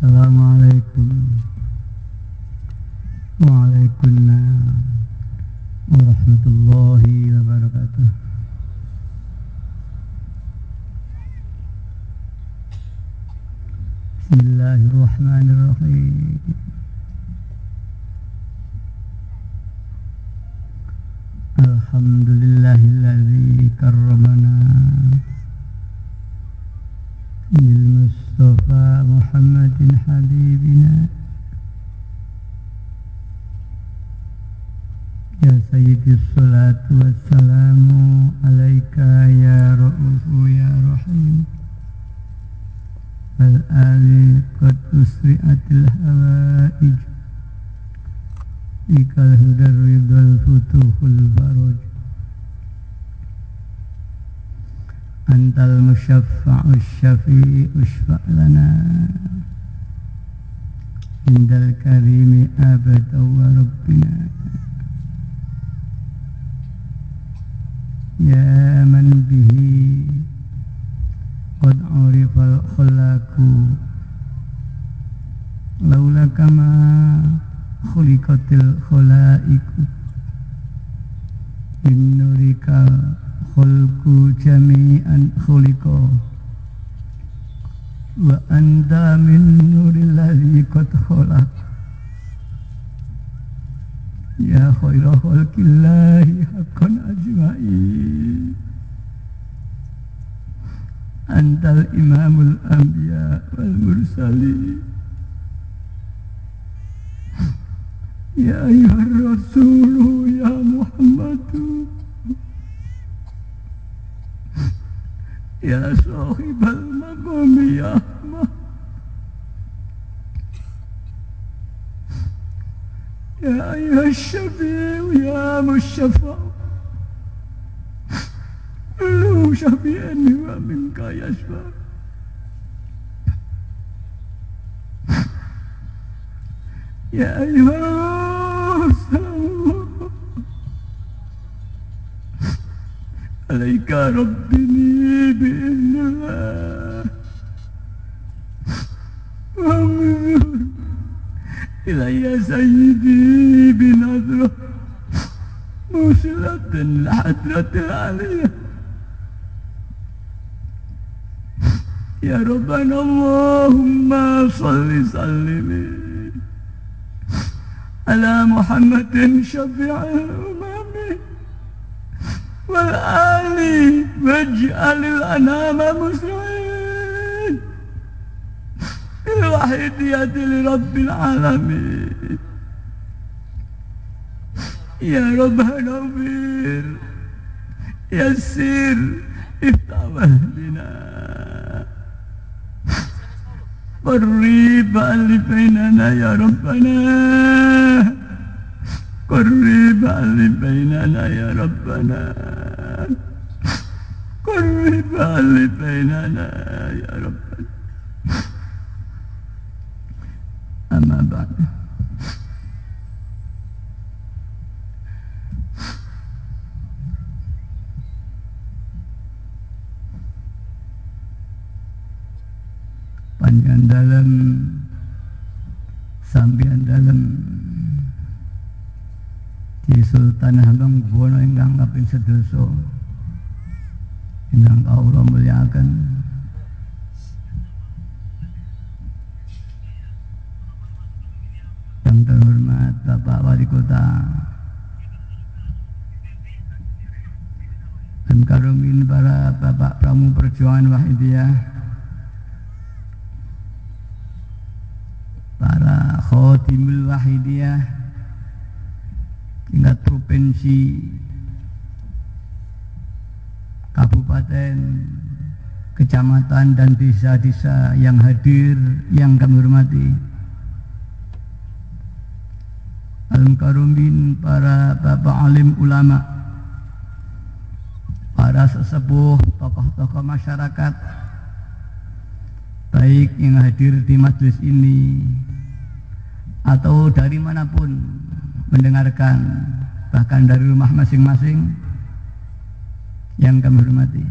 Assalamualaikum Waalaikumsalam warahmatullahi wabarakatuh. Bismillahirrahmanirrahim. Alhamdulillahilladzi karramana bil Mustafa Muhammadin habibina ya sayyidi salatu wassalamu alaika ya ra'ufu ya rahim wal ali qad usri'atil hawaij ikal hudar ridwal futuhul faraj antal musyaffa'u syafi'u ushfa' lana indal karimi abada wa rabbina ya man bihi qad urifal khulaku laula kama khuliqatil khulaiku min nurikal khulqu jami'an khuliqa wa anta min nuril ladzi qad khalaq ya khaira khalqillahi haqqan ajma'in antal imamul anbiya wal mursalin ya ayyuhar rasulu ya Muhammadu ya sahibal maqami ya Ahmad ya ayyuhas syafi'u ya musyafa'u lu syafi'an wa minka yasfa' ya ayyuhas alaika rabbini bi'idhnillah wa muzur ilayya sayyidi binadrah musilatin lahadratil aliyah ya Rabbana Allahumma salli sallimi ala Muhammadin syafi'il umami wal ali waj'alil anama muslimin bil wahidiyati li rabbil alamin ya Rabbana bir yassir iftawah bina قرب ألف بيننا يا ربنا قرب ألف بيننا يا ربنا قرب ألف بيننا يا ربنا أما بعد panjang dalam sambian dalam di Sultan Hamengkubuwono ingkang kaping sedasa ingkang kawula mulyakaken yang terhormat Bapak Wali Kota dan karumin para Bapak Pramu Perjuangan Wahidiyah, para khotimul wahidiyah tingkat provinsi, kabupaten, kecamatan dan desa-desa yang hadir yang kami hormati, al-karumin para bapak alim ulama, para sesepuh, tokoh-tokoh masyarakat baik yang hadir di majelis ini atau dari manapun mendengarkan, bahkan dari rumah masing-masing yang kami hormati,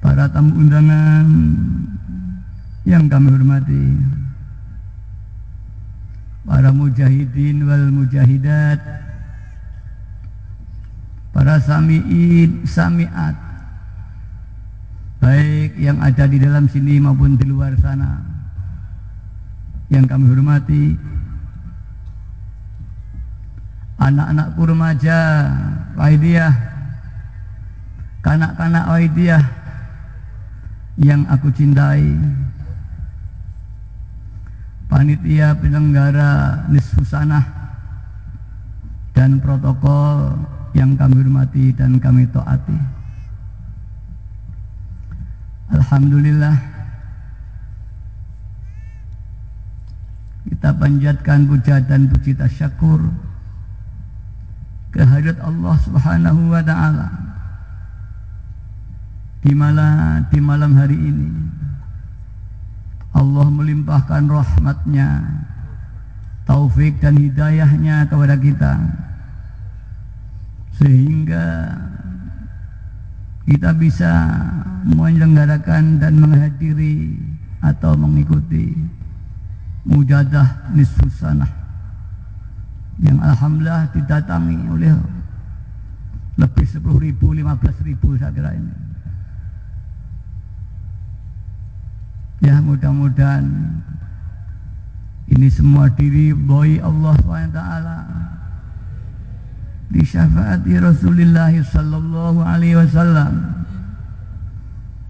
para tamu undangan yang kami hormati para mujahidin wal mujahidat, para sami'in, sami'at, baik yang ada di dalam sini maupun di luar sana, yang kami hormati anak-anakku remaja Wahidiyah, kanak-kanak Wahidiyah yang aku cintai, panitia penyelenggara nisfu sanah dan protokol yang kami hormati dan kami taati. Alhamdulillah, kita panjatkan puja dan puji tasyakur kehadirat Allah Subhanahu wa ta'ala di malam hari ini. Allah melimpahkan rahmatnya, taufik dan hidayahnya kepada kita, sehingga kita bisa menyelenggarakan dan menghadiri atau mengikuti mujadah nisfu sanah yang alhamdulillah didatangi oleh lebih 10.000, 15.000 saya kira ini. Ya, mudah-mudahan ini semua diridhoi Allah SWT di syafaati Rasulullah sallallahu alaihi wasallam,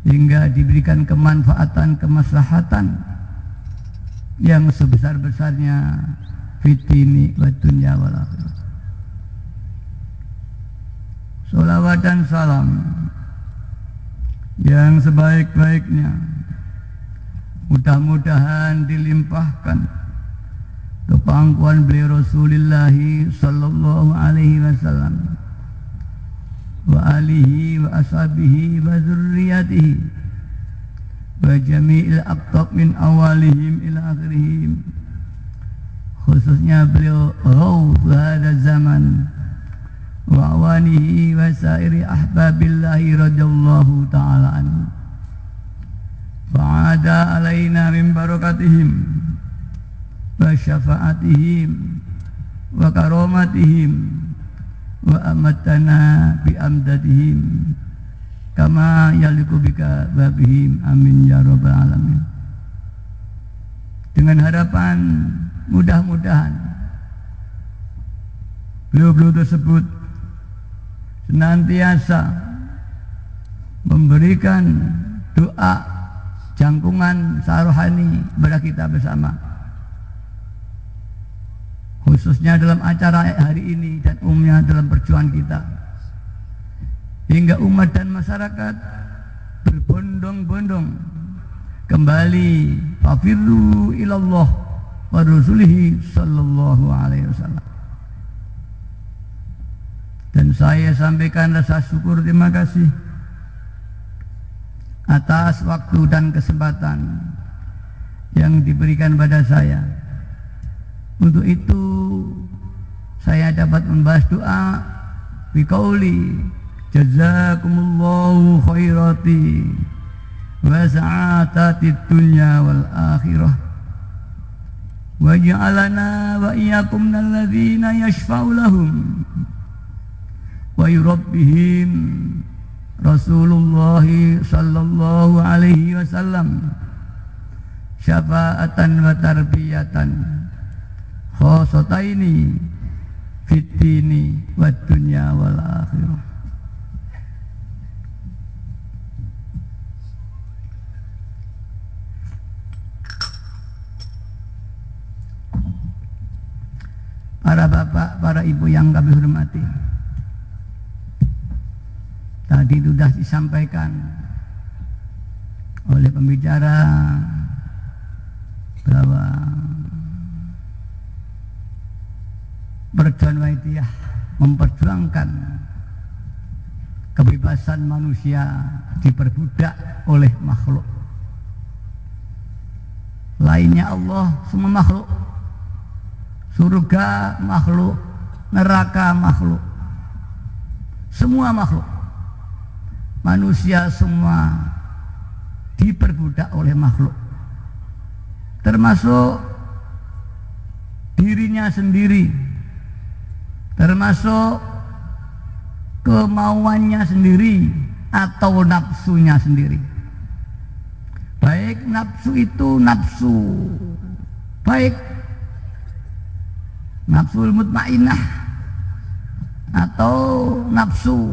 hingga diberikan kemanfaatan, kemaslahatan yang sebesar-besarnya fid dini wa dunya wal akhirah. Sholawat dan salam yang sebaik-baiknya mudah-mudahan dilimpahkan ke pangkuan beliau Rasulullah sallallahu alaihi wasallam wa alihi wa ashabihi wa zurriyatihi wa jami'il aqtab min awalihim ila akhirihim, khususnya beliau Rauf hada zaman wa awanihi wa sairi ahbabillahi radhiyallahu ta'ala anhu. Fa'ada alaina min barakatihim wa syafa'atihim wa karomatihim wa amatana bi amdatihim kama yaliku bika babihim, amin ya rabbal alamin. Dengan harapan mudah-mudahan beliau-beliau tersebut senantiasa memberikan doa jangkungan sarohani kepada kita bersama, khususnya dalam acara hari ini dan umumnya dalam perjuangan kita, hingga umat dan masyarakat berbondong-bondong kembali fafirru ilallah wa rasulihi sallallahu alaihi wasallam. Dan saya sampaikan rasa syukur terima kasih atas waktu dan kesempatan yang diberikan pada saya. Untuk itu saya dapat membahas doa biqauli jazakumullahu khairati wa sa'atatid dunya wal akhirah wa ja'alana wa iyyakum minalladzina yashfa'u lahum wa yurabbihim Rasulullah sallallahu alaihi wasallam syafa'atan wa tarbiyatan khosataini fid dini wad dunya wal akhirah. Para bapak, para ibu yang kami hormati, tadi sudah disampaikan oleh pembicara bahwa perjuangan Wahidiyah memperjuangkan kebebasan manusia diperbudak oleh makhluk lainnya. Allah semua makhluk, surga makhluk, neraka makhluk, semua makhluk manusia semua diperbudak oleh makhluk termasuk dirinya sendiri, termasuk kemauannya sendiri atau nafsunya sendiri. Baik nafsu itu nafsu baik, nafsu mutmainnah atau nafsu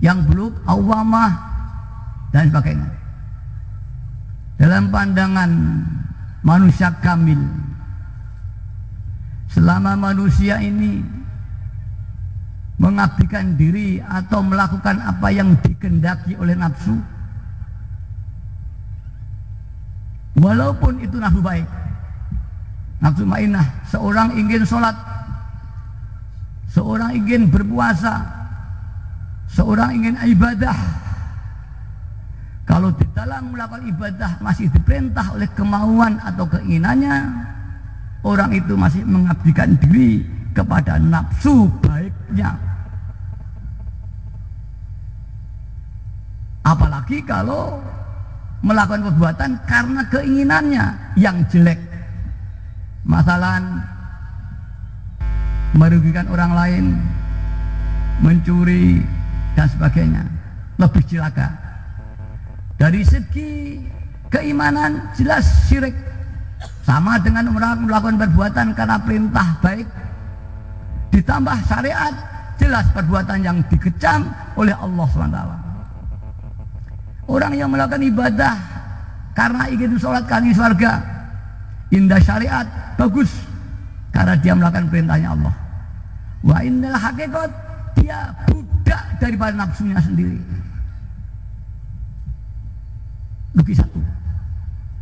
yang belum awamah dan sebagainya. Dalam pandangan manusia kamil, selama manusia ini mengabdikan diri atau melakukan apa yang dikehendaki oleh nafsu, walaupun itu nafsu baik, nafsu mainah, seorang ingin sholat, seorang ingin berpuasa, seorang ingin ibadah, kalau di dalam melakukan ibadah masih diperintah oleh kemauan atau keinginannya, orang itu masih mengabdikan diri kepada nafsu baiknya. Apalagi kalau melakukan perbuatan karena keinginannya yang jelek, masalan merugikan orang lain, mencuri dan sebagainya, lebih celaka. Dari segi keimanan jelas syirik, sama dengan orang melakukan perbuatan karena perintah baik ditambah syariat, jelas perbuatan yang dikecam oleh Allah SWT. Orang yang melakukan ibadah karena ingin sholat karena surga, indah syariat, bagus, karena dia melakukan perintahnya Allah. Wa innal haqiqat, dia budak daripada nafsunya sendiri. Rugi satu.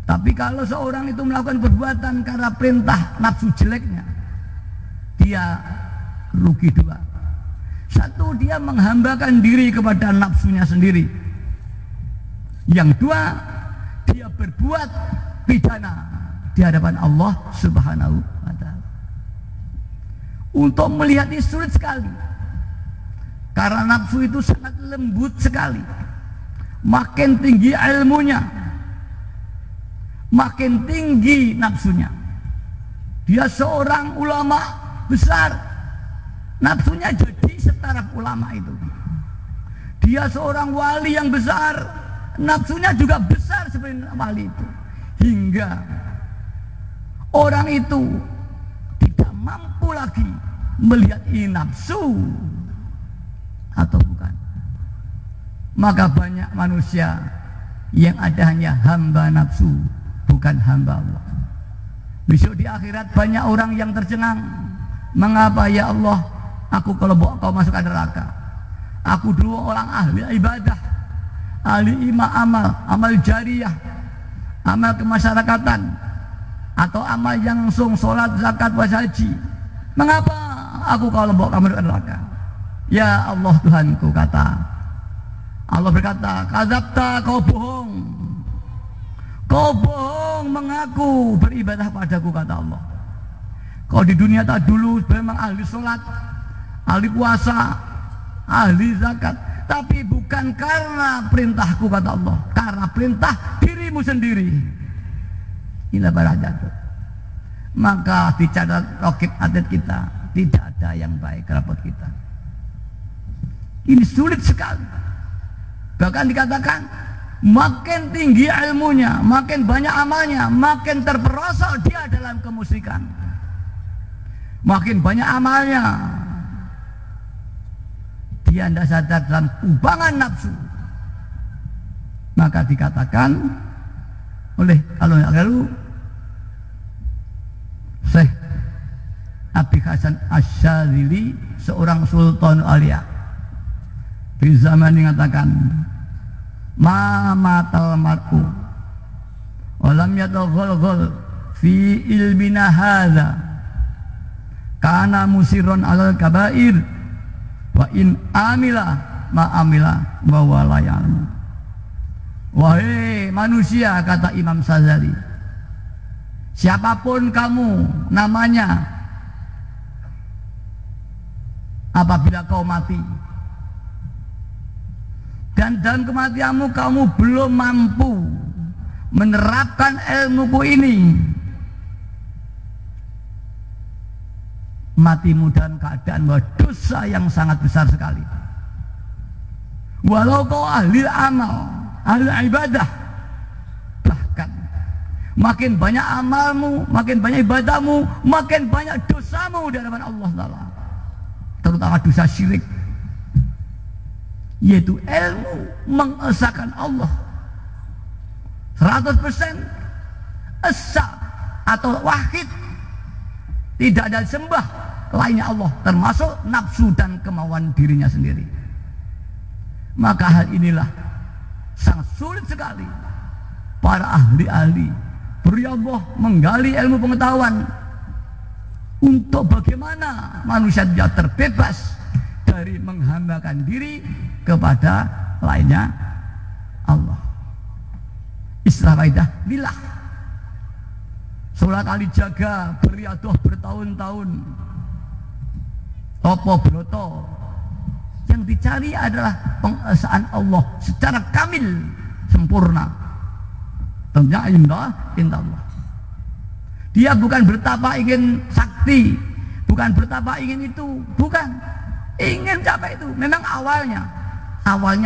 Tapi kalau seorang itu melakukan perbuatan karena perintah nafsu jeleknya, dia rugi dua. Satu, dia menghambakan diri kepada nafsunya sendiri. Yang dua, dia berbuat pidana di hadapan Allah Subhanahu wa ta'ala. Untuk melihat ini sulit sekali, karena nafsu itu sangat lembut sekali. Makin tinggi ilmunya, makin tinggi nafsunya. Dia seorang ulama besar, nafsunya jadi setara ulama itu. Dia seorang wali yang besar, nafsunya juga besar seperti wali itu. Hingga orang itu tidak mampu lagi melihat ini nafsu atau bukan. Maka banyak manusia yang ada hanya hamba nafsu, bukan hamba Allah. Besok di akhirat banyak orang yang tercengang. Mengapa ya Allah, aku kalau kau masuk neraka? Aku dulu orang ahli ibadah, ahli amal jariyah, amal kemasyarakatan, atau amal yang langsung sholat, zakat, puasa, haji. Mengapa aku kalau kamu masuk neraka? Ya Allah Tuhanku, kata Allah berkata, kadzabta, kau bohong. Kau bohong mengaku beribadah padaku, kata Allah. Kau di dunia tak dulu memang ahli sholat, ahli puasa, ahli zakat, tapi bukan karena perintahku, kata Allah, karena perintah dirimu sendiri. Inilah barajat. Maka dicatat rokib atlet kita, tidak ada yang baik rapot kita. Ini sulit sekali. Bahkan dikatakan, makin tinggi ilmunya, makin banyak amalnya, makin terperosok dia dalam kemusyrikan. Makin banyak amalnya, dia tidak sadar dalam kubangan nafsu. Maka dikatakan oleh kalau lalu Syekh Abi Hasan Asyadzili, seorang sultan Aulia, di zaman mengatakan, ma matal mar'u walam yataghal fi ilmina hadza kana musirron alal kabair wa in amila ma amila wa walayalmu. Wahai manusia, kata Imam Sazali, siapapun kamu namanya, apabila kau mati dan dalam kematianmu kamu belum mampu menerapkan ilmuku ini, matimu dalam keadaan bahwa dosa yang sangat besar sekali. Walau kau ahli amal, ahli ibadah, bahkan makin banyak amalmu, makin banyak ibadahmu, makin banyak dosamu di hadapan Allah Ta'ala, terutama dosa syirik, yaitu ilmu mengesahkan Allah 100% esa atau wahid, tidak ada sembah lainnya Allah, termasuk nafsu dan kemauan dirinya sendiri. Maka hal inilah sangat sulit sekali para ahli-ahli beriallah menggali ilmu pengetahuan untuk bagaimana manusia dia terbebas dari menghambakan diri kepada lainnya Allah. Istilah kaidah billah. Sholat kali jaga beriadah bertahun-tahun, topo broto, yang dicari adalah pengesaan Allah secara kamil, sempurna. Tentunya indah Allah. Dia bukan bertapa ingin sakti, bukan bertapa ingin itu, bukan ingin capai itu. Memang awalnya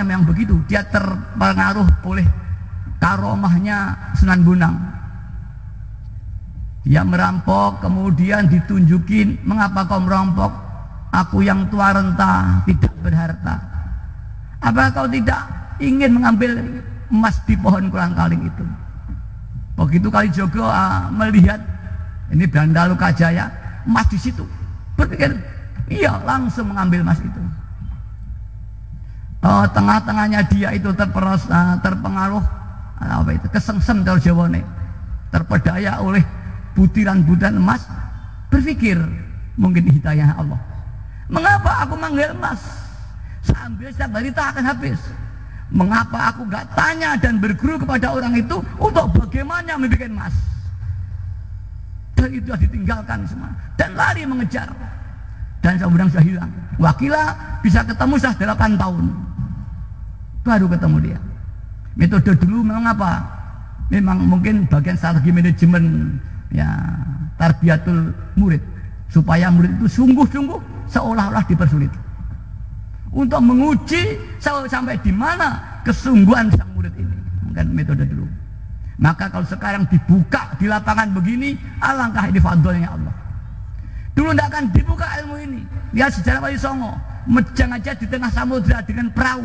memang begitu. Dia terpengaruh oleh karomahnya Sunan Bonang. Dia merampok, kemudian ditunjukin, mengapa kau merampok? Aku yang tua renta, tidak berharta. Apa kau tidak ingin mengambil emas di pohon kolang-kaling itu? Begitu Kalijogo melihat ini Banda Lokajaya, emas di situ, berpikir, iya, langsung mengambil emas itu. Tengah-tengahnya dia itu terpengaruh apa itu, kesengsem dari Jawane, terpedaya oleh butiran-butiran emas, berpikir mungkin hidayah Allah. Mengapa aku manggil emas? Sambil setiap hari tak akan habis. Mengapa aku gak tanya dan berguru kepada orang itu untuk bagaimana membuat emas? Dan itu ditinggalkan semua dan lari mengejar. Dan sebenarnya sudah hilang. Wakila bisa ketemu sudah 8 tahun baru ketemu dia. Metode dulu memang apa? Memang mungkin bagian strategi manajemen, ya, tarbiyatul murid, supaya murid itu sungguh-sungguh seolah-olah dipersulit untuk menguji sampai di mana kesungguhan sang murid ini. Mungkin metode dulu. Maka kalau sekarang dibuka di lapangan begini, alangkah ini fadlnya Allah. Dulu tidak akan dibuka ilmu ini. Lihat sejarah Wali Songo, Mejang aja di tengah samudra dengan perahu.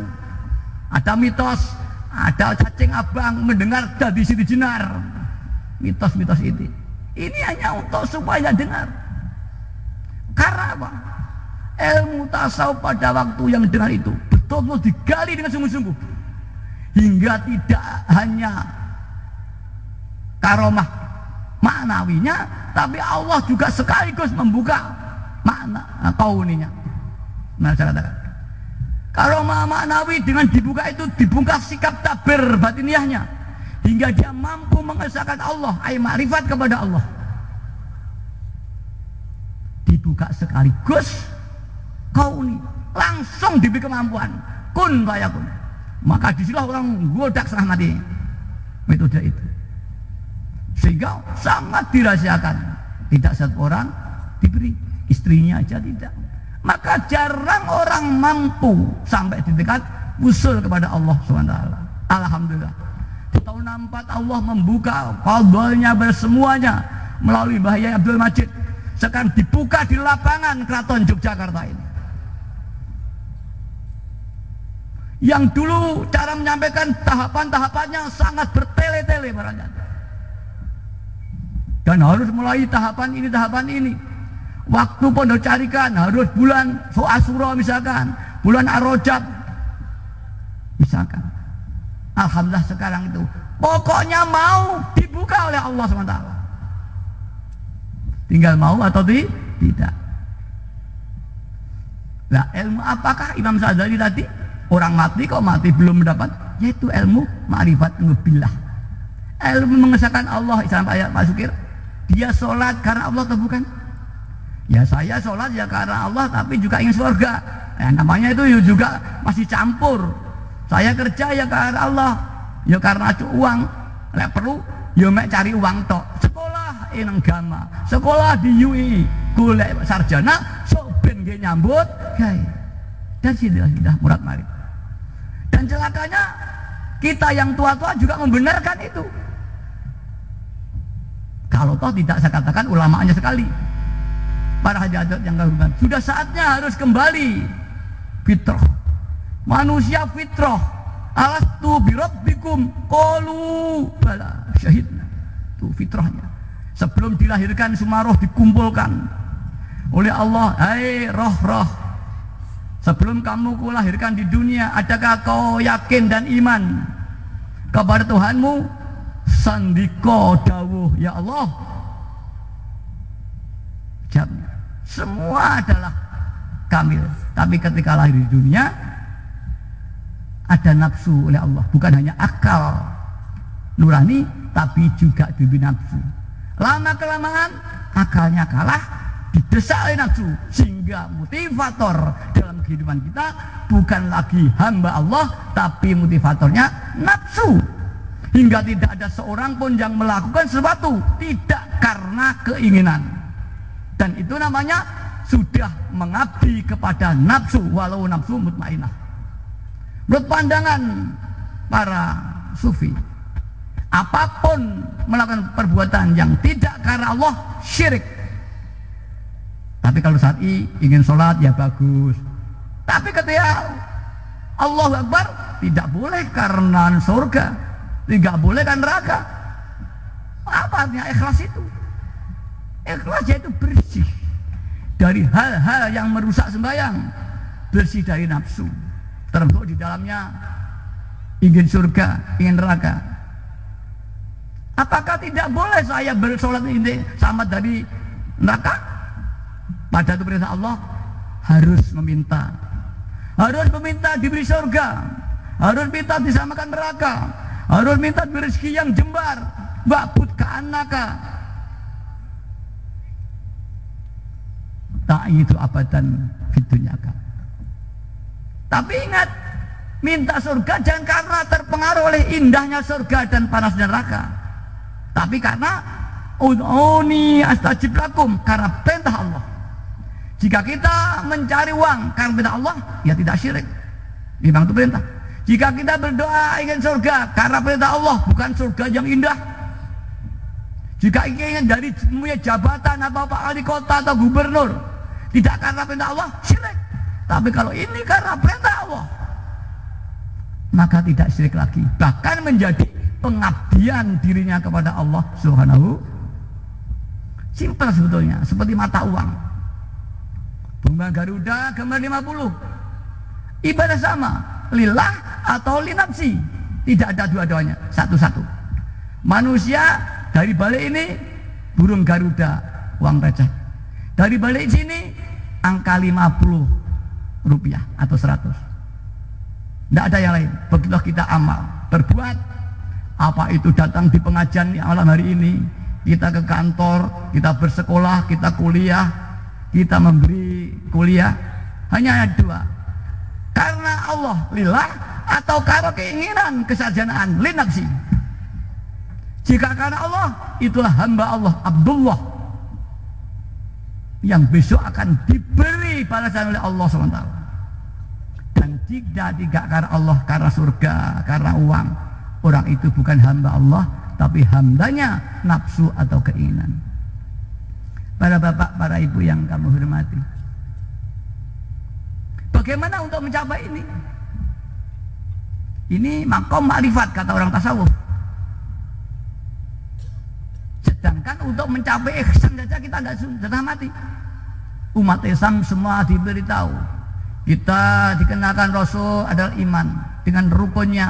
Ada mitos, ada cacing abang mendengar dari Siti Jenar. Mitos-mitos itu. Ini hanya untuk supaya dengar. Karena apa? Ilmu tasawuf pada waktu yang dengar itu betul-betul digali dengan sungguh-sungguh, hingga tidak hanya karomah maknawinya, tapi Allah juga sekaligus membuka makna kauninya. Nah, saya katakan karomah maknawi dengan dibuka itu dibuka sikap tabir batiniahnya, hingga dia mampu mengesahkan Allah, ay ma'rifat kepada Allah. Dibuka sekaligus kauni, langsung diberi kemampuan kun fayakun. Maka disitulah orang godak setengah mati metode itu, sehingga sangat dirahasiakan. Tidak satu orang diberi, istrinya aja tidak. Maka jarang orang mampu sampai di dekat usul kepada Allah SWT. Alhamdulillah di tahun 64 Allah membuka fadlnya bersemuanya melalui Mbah Yai Abdul Majid. Sekarang dibuka di lapangan Keraton Yogyakarta ini. Yang dulu cara menyampaikan tahapan-tahapannya sangat bertele-tele barangnya. Dan harus mulai tahapan ini. Waktu pondok carikan harus bulan Asura misalkan, bulan Ar-Rajab misalkan. Alhamdulillah sekarang itu pokoknya mau dibuka oleh Allah SWT. Tinggal mau atau tidak. Nah, ilmu apakah Imam Sadzali tadi? Orang mati kok mati belum mendapat, yaitu ilmu ma'rifat billah. Ilmu mengesahkan Allah. Sampai ayat Pak Sukir, dia sholat karena Allah atau bukan? Ya saya sholat ya karena Allah, tapi juga ingin surga. Namanya itu juga masih campur. Saya kerja ya karena Allah, ya karena uang. Lek perlu ya mek cari uang tok. Sekolah nang Gama, sekolah di UI, golek sarjana sok ben nggih nyambut gawe. Dan sudah murad marid. Dan celakanya kita yang tua-tua juga membenarkan itu. Kalau toh tidak saya katakan ulamanya sekali. Para hajat yang kehormatan, sudah saatnya harus kembali fitrah. Manusia fitrah. Alastu birabbikum qalu bala syahidna. Itu fitrahnya. Sebelum dilahirkan Sumaroh dikumpulkan oleh Allah, hai roh-roh, sebelum kamu kulahirkan di dunia, adakah kau yakin dan iman kepada Tuhanmu? Sandiko dawuh ya Allah. Jawabnya, semua adalah kamil. Tapi ketika lahir di dunia ada nafsu oleh Allah, bukan hanya akal nurani, tapi juga diberi nafsu. Lama kelamaan akalnya kalah, didesak oleh nafsu, sehingga motivator dalam kehidupan kita bukan lagi hamba Allah, tapi motivatornya nafsu. Hingga tidak ada seorang pun yang melakukan sesuatu tidak karena keinginan, dan itu namanya sudah mengabdi kepada nafsu, walau nafsu mutmainah. Menurut pandangan para sufi, apapun melakukan perbuatan yang tidak karena Allah, syirik. Tapi kalau saat ini ingin sholat ya bagus. Tapi ketika Allahu Akbar, tidak boleh karena surga, tidak boleh kan neraka. Apa artinya ikhlas itu? Ikhlas yaitu bersih dari hal-hal yang merusak sembahyang, bersih dari nafsu, termasuk di dalamnya ingin surga, ingin neraka. Apakah tidak boleh saya bersolat ini selamat dari neraka? Pada itu perintah Allah, harus meminta diberi surga, harus minta disamakan neraka, harus minta diberi rezeki yang jembar. Wa'bud ka'annaka ta'idu abadan fid dunyaka. Tapi ingat, minta surga jangan karena terpengaruh oleh indahnya surga dan panasnya neraka, tapi karena ud'uni astajib lakum, karena perintah Allah. Jika kita mencari uang karena perintah Allah, ya tidak syirik, memang itu perintah. Jika kita berdoa ingin surga karena perintah Allah, bukan surga yang indah. Jika ingin dari punya jabatan apa wali kota atau gubernur, tidak karena perintah Allah, syirik. Tapi kalau ini karena perintah Allah, maka tidak syirik lagi, bahkan menjadi pengabdian dirinya kepada Allah Subhanahu. Simpel sebetulnya, seperti mata uang. Bunga Garuda gambar 50. Ibadah sama, lillah atau linafsi. Tidak ada dua-duanya, satu-satu. Manusia dari balik ini burung Garuda, uang receh. Dari balik sini angka 50 rupiah atau 100. Tidak ada yang lain. Begitulah kita amal, berbuat. Apa itu datang di pengajian malam hari ini, kita ke kantor, kita bersekolah, kita kuliah, kita memberi kuliah, hanya ada dua. Karena Allah lillah atau karena keinginan kesarjanaan linafsi. Jika karena Allah, itulah hamba Allah, Abdullah, yang besok akan diberi balasan oleh Allah SWT. Dan jika tidak karena Allah, karena surga, karena uang, orang itu bukan hamba Allah, tapi hambanya nafsu atau keinginan. Para bapak, para ibu yang kamu hormati, bagaimana untuk mencapai ini? Ini makom ma'rifat, kata orang tasawuf. Sedangkan untuk mencapai ihsan saja kita tidak sudah mati. Umat Islam semua diberitahu, kita dikenakan Rasul adalah iman dengan rukunnya,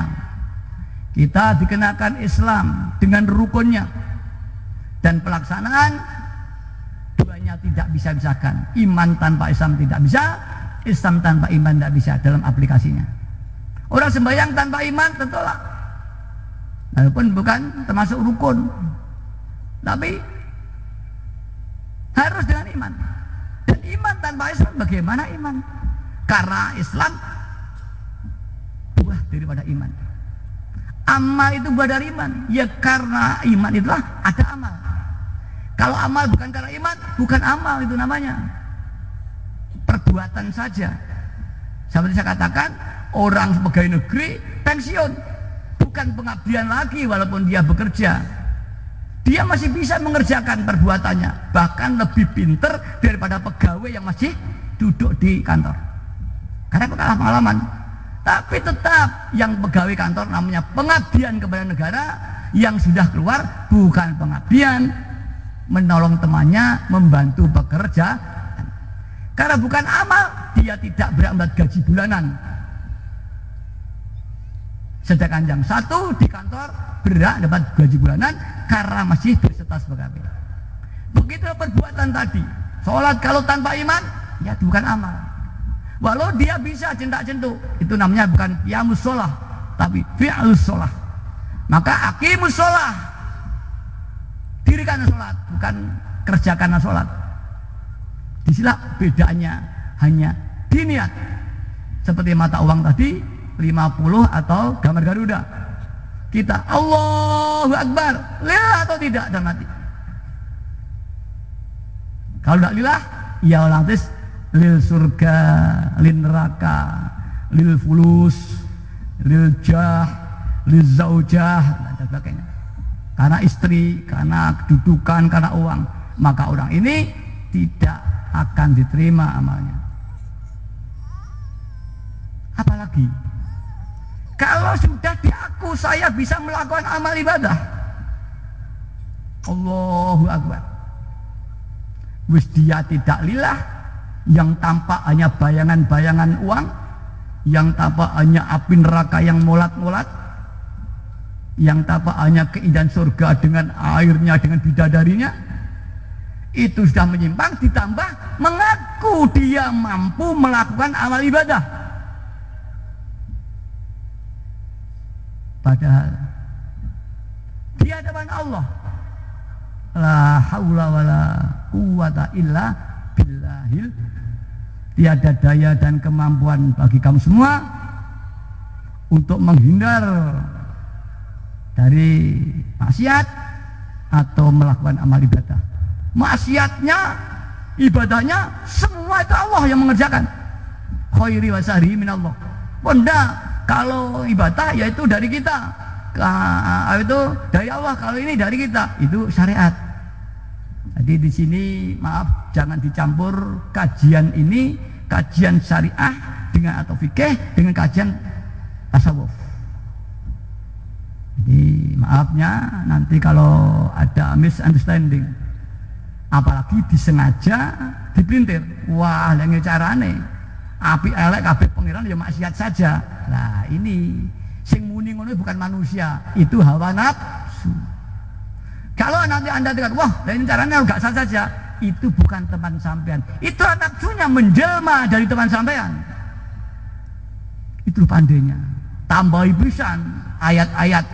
kita dikenakan Islam dengan rukunnya, dan pelaksanaan duanya tidak bisa pisahkan. Iman tanpa Islam tidak bisa, Islam tanpa iman tidak bisa dalam aplikasinya. Orang sembahyang tanpa iman tertolak, walaupun bukan termasuk rukun, tapi harus dengan iman. Dan iman tanpa Islam, bagaimana iman? Karena Islam buah daripada iman. Amal itu buah dari iman. Ya karena iman itulah ada amal. Kalau amal bukan karena iman, bukan amal itu namanya. Perbuatan saja. Seperti saya katakan, orang pegawai negeri pensiun, bukan pengabdian lagi walaupun dia bekerja. Dia masih bisa mengerjakan perbuatannya, bahkan lebih pinter daripada pegawai yang masih duduk di kantor. Karena kalah pengalaman. Tapi tetap yang pegawai kantor namanya pengabdian kepada negara, yang sudah keluar bukan pengabdian, menolong temannya, membantu pekerja. Karena bukan amal, dia tidak berangkat gaji bulanan. Sedangkan yang satu di kantor berhak dapat gaji bulanan karena masih berstatus pegawai. Begitu perbuatan tadi. Sholat kalau tanpa iman, ya itu bukan amal. Walau dia bisa centak-centuk, itu namanya bukan qiyamus sholah, tapi fi'lus sholah. Maka aqimus sholah, dirikan sholat, bukan kerjakan sholat. Disinilah bedanya, hanya diniat. Seperti mata uang tadi 50 atau gambar Garuda. Kita Allahu Akbar, lillah atau tidak dan mati. Kalau tidak lillah, ya otomatis lil surga, lil neraka, lil fulus, lil jah, lil zaujah dan sebagainya. Karena istri, karena kedudukan, karena uang, maka orang ini tidak akan diterima amalnya. Apalagi kalau sudah diaku saya bisa melakukan amal ibadah, Allahu Akbar, wis dia tidak lillah, yang tampak hanya bayangan-bayangan uang, yang tampak hanya api neraka yang molat-molat, yang tampak hanya keindahan surga dengan airnya, dengan bidadarinya. Itu sudah menyimpang, ditambah mengaku dia mampu melakukan amal ibadah. Padahal di hadapan Allah la haula wala quwata illa billahil, tiada daya dan kemampuan bagi kamu semua untuk menghindar dari maksiat atau melakukan amal ibadah. Maksiatnya, ibadahnya, semua itu Allah yang mengerjakan. Khairi wa sahri minallah. Benda kalau ibadah yaitu dari kita, itu dari Allah. Kalau ini dari kita, itu syariat. Jadi di sini maaf, jangan dicampur kajian ini, kajian syariah dengan atau fikih dengan kajian tasawuf. Jadi maafnya nanti kalau ada misunderstanding, apalagi disengaja dipelintir. Wah, lagi carane api elek kabeh pangeran ya maksiat saja. Nah, ini sing muni ngono bukan manusia, itu hawa nafsu. Kalau nanti Anda dengar, wah, ini caranya enggak sah saja, itu bukan teman sampean. Itu nafsunya menjelma dari teman sampean. Itu pandainya. Tambahi pisan ayat-ayat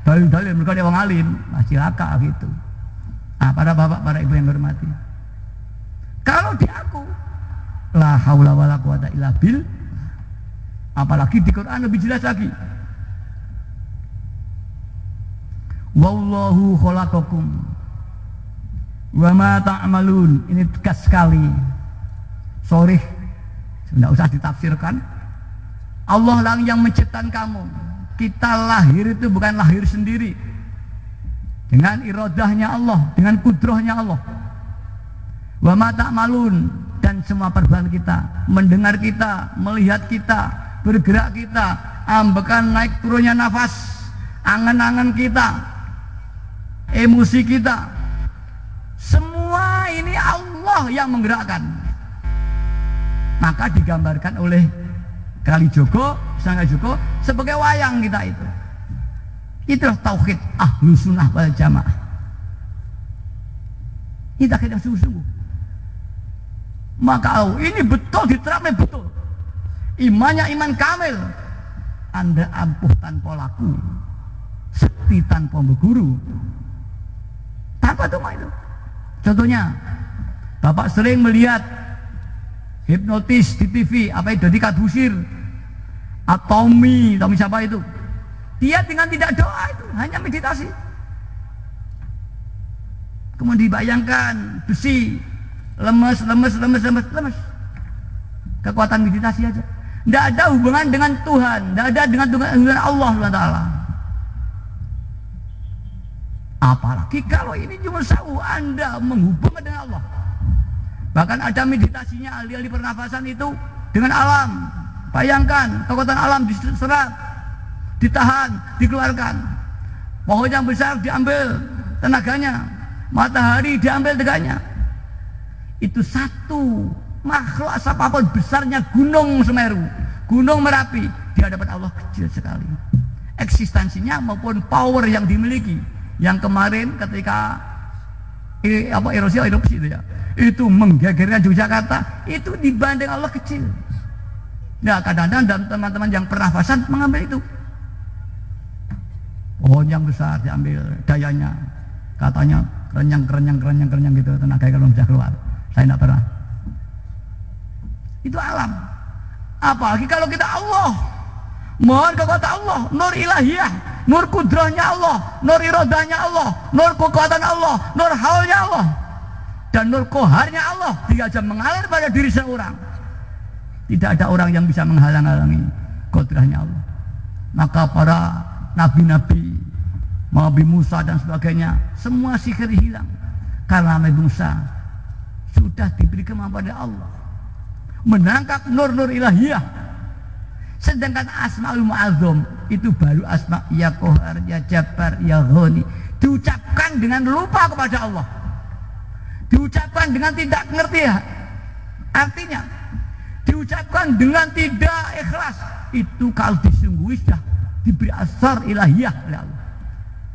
dalil-dalil mereka wong alim, masih laka gitu. Nah, para bapak, para ibu yang hormati. Kalau diaku la haula wala quwata illa bil, apalagi di Quran lebih jelas lagi. Wallahu khalaqakum wa ma ta'malun. Ini tegas sekali. Sorry, tidak usah ditafsirkan. Allah lah yang menciptakan kamu. Kita lahir itu bukan lahir sendiri. Dengan iradahnya Allah, dengan kudrahnya Allah. Wa ma ta'malun, dan semua perbuatan kita, mendengar kita, melihat kita, bergerak kita, ambekan naik turunnya nafas, angan-angan kita, emosi kita, semua ini Allah yang menggerakkan. Maka digambarkan oleh Kalijogo, Sang Kalijogo sebagai wayang kita itu. Itulah tauhid Ahlus Sunnah wal Jamaah. Ini tauhid yang sungguh-sungguh. Maka ini betul diterapkan, betul. Imannya iman kamil. Anda ampuh tanpa laku, sakti tanpa berguru. Tanpa itu. Contohnya, Bapak sering melihat hipnotis di TV, apa itu, Deddy Corbuzier, Tommy siapa itu? Dia dengan tidak doa itu hanya meditasi. Kemudian dibayangkan besi lemes. Kekuatan meditasi aja. Tidak ada hubungan dengan Tuhan, tidak ada dengan Allah SWT. Apalagi kalau ini cuma sawu Anda menghubungkan dengan Allah. Bahkan ada meditasinya ahli-ahli pernafasan itu dengan alam. Bayangkan kekuatan alam diserap, ditahan, dikeluarkan. Pohon yang besar diambil tenaganya, matahari diambil tegaknya. Itu satu makhluk apapun besarnya gunung Semeru, gunung Merapi, di hadapan Allah kecil sekali. Eksistensinya maupun power yang dimiliki. Yang kemarin ketika erupsi itu ya, itu menggegerkan Yogyakarta, itu dibanding Allah kecil. Nah kadang-kadang dan teman-teman yang pernafasan mengambil itu. Pohon yang besar diambil dayanya, katanya kerenyang gitu, tenaganya kalau bisa keluar. Saya tidak pernah. Itu alam. Apalagi kalau kita Allah, mohon kepada Allah, nur ilahiyah, nur kudrahnya Allah, nur irodahnya Allah, nur kekuatan Allah, nur haulnya Allah, dan nur koharnya Allah diajak mengalir pada diri seorang. Tidak ada orang yang bisa menghalang-halangi kudrahnya Allah. Maka para nabi-nabi, Nabi Musa dan sebagainya, semua sihir hilang karena Nabi Musa sudah diberi kemampuan oleh Allah menangkap nur-nur ilahiyah. Sedangkan Asmaul Mu'azzam itu baru asma ya Qahar, ya Jabbar, ya Ghani, diucapkan dengan lupa kepada Allah, diucapkan dengan tidak ngerti artinya, diucapkan dengan tidak ikhlas. Itu kalau disunggui sudah diberi asar ilahiyah oleh Allah.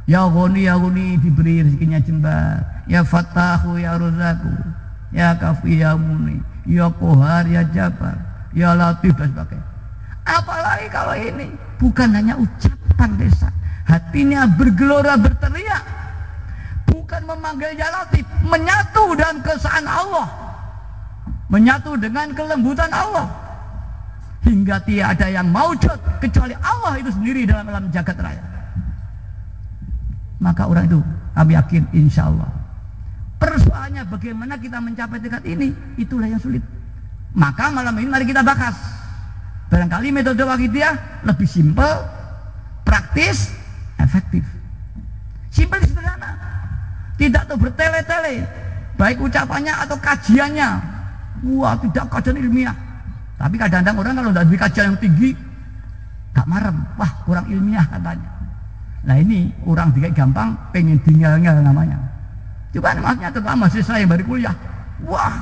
Ya Ghani diberi rezekinya jembar, ya Fattahu ya Razaku, ya Kafi ya Muni, ya Qahar ya Jabbar, ya Latif dan sebagainya. Apalagi kalau ini bukan hanya ucapan desa, hatinya bergelora berteriak, bukan memanggil ya Latif, menyatu dengan keesaan Allah, menyatu dengan kelembutan Allah, hingga tiada yang maujud kecuali Allah itu sendiri dalam alam jagat raya. Maka orang itu kami yakin insya Allah. Persoalannya bagaimana kita mencapai tingkat ini, itulah yang sulit. Maka malam ini mari kita bahas. Barangkali metode Wahidiyah lebih simpel, praktis, efektif. Simpel sederhana. Tidak tuh bertele-tele, baik ucapannya atau kajiannya. Wah, tidak kajian ilmiah. Tapi kadang-kadang orang kalau tidak kajian yang tinggi, gak marem. Wah, kurang ilmiah katanya. Nah ini orang tidak gampang, pengen tinggal-tinggal namanya. Coba maksudnya terutama mahasiswa yang baru kuliah. Wah,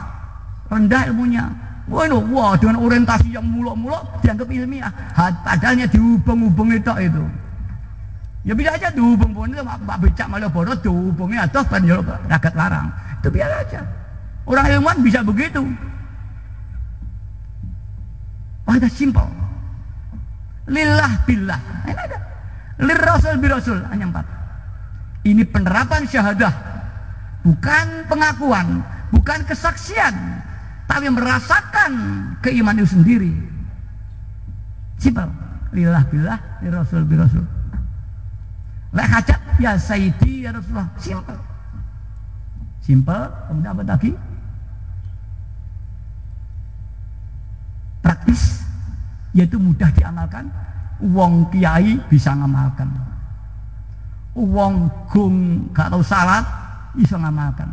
rendah ilmunya. Wah, dengan orientasi yang muluk-muluk dianggap ilmiah. Padahalnya dihubung-hubung itu. Ya bisa aja dihubung-hubung itu, Pak Becak Malioboro dihubungnya atau penjol ragat larang. Itu biasa aja. Orang ilmuwan bisa begitu. Wah, itu simpel. Lillah billah. Ini ada. Lirrasul birasul. Hanya 4. Ini penerapan syahadah. Bukan pengakuan. Bukan kesaksian. Tapi merasakan keimanan itu sendiri. Simpel. Lillah billah, lirrasul birasul. Lek hajat ya Sayyidi ya Rasulullah. Simpel. Simpel. Kemudian apa lagi? Praktis, yaitu mudah diamalkan. Wong kiai bisa ngamalkan. Wong gung gak tahu salat bisa ngamalkan.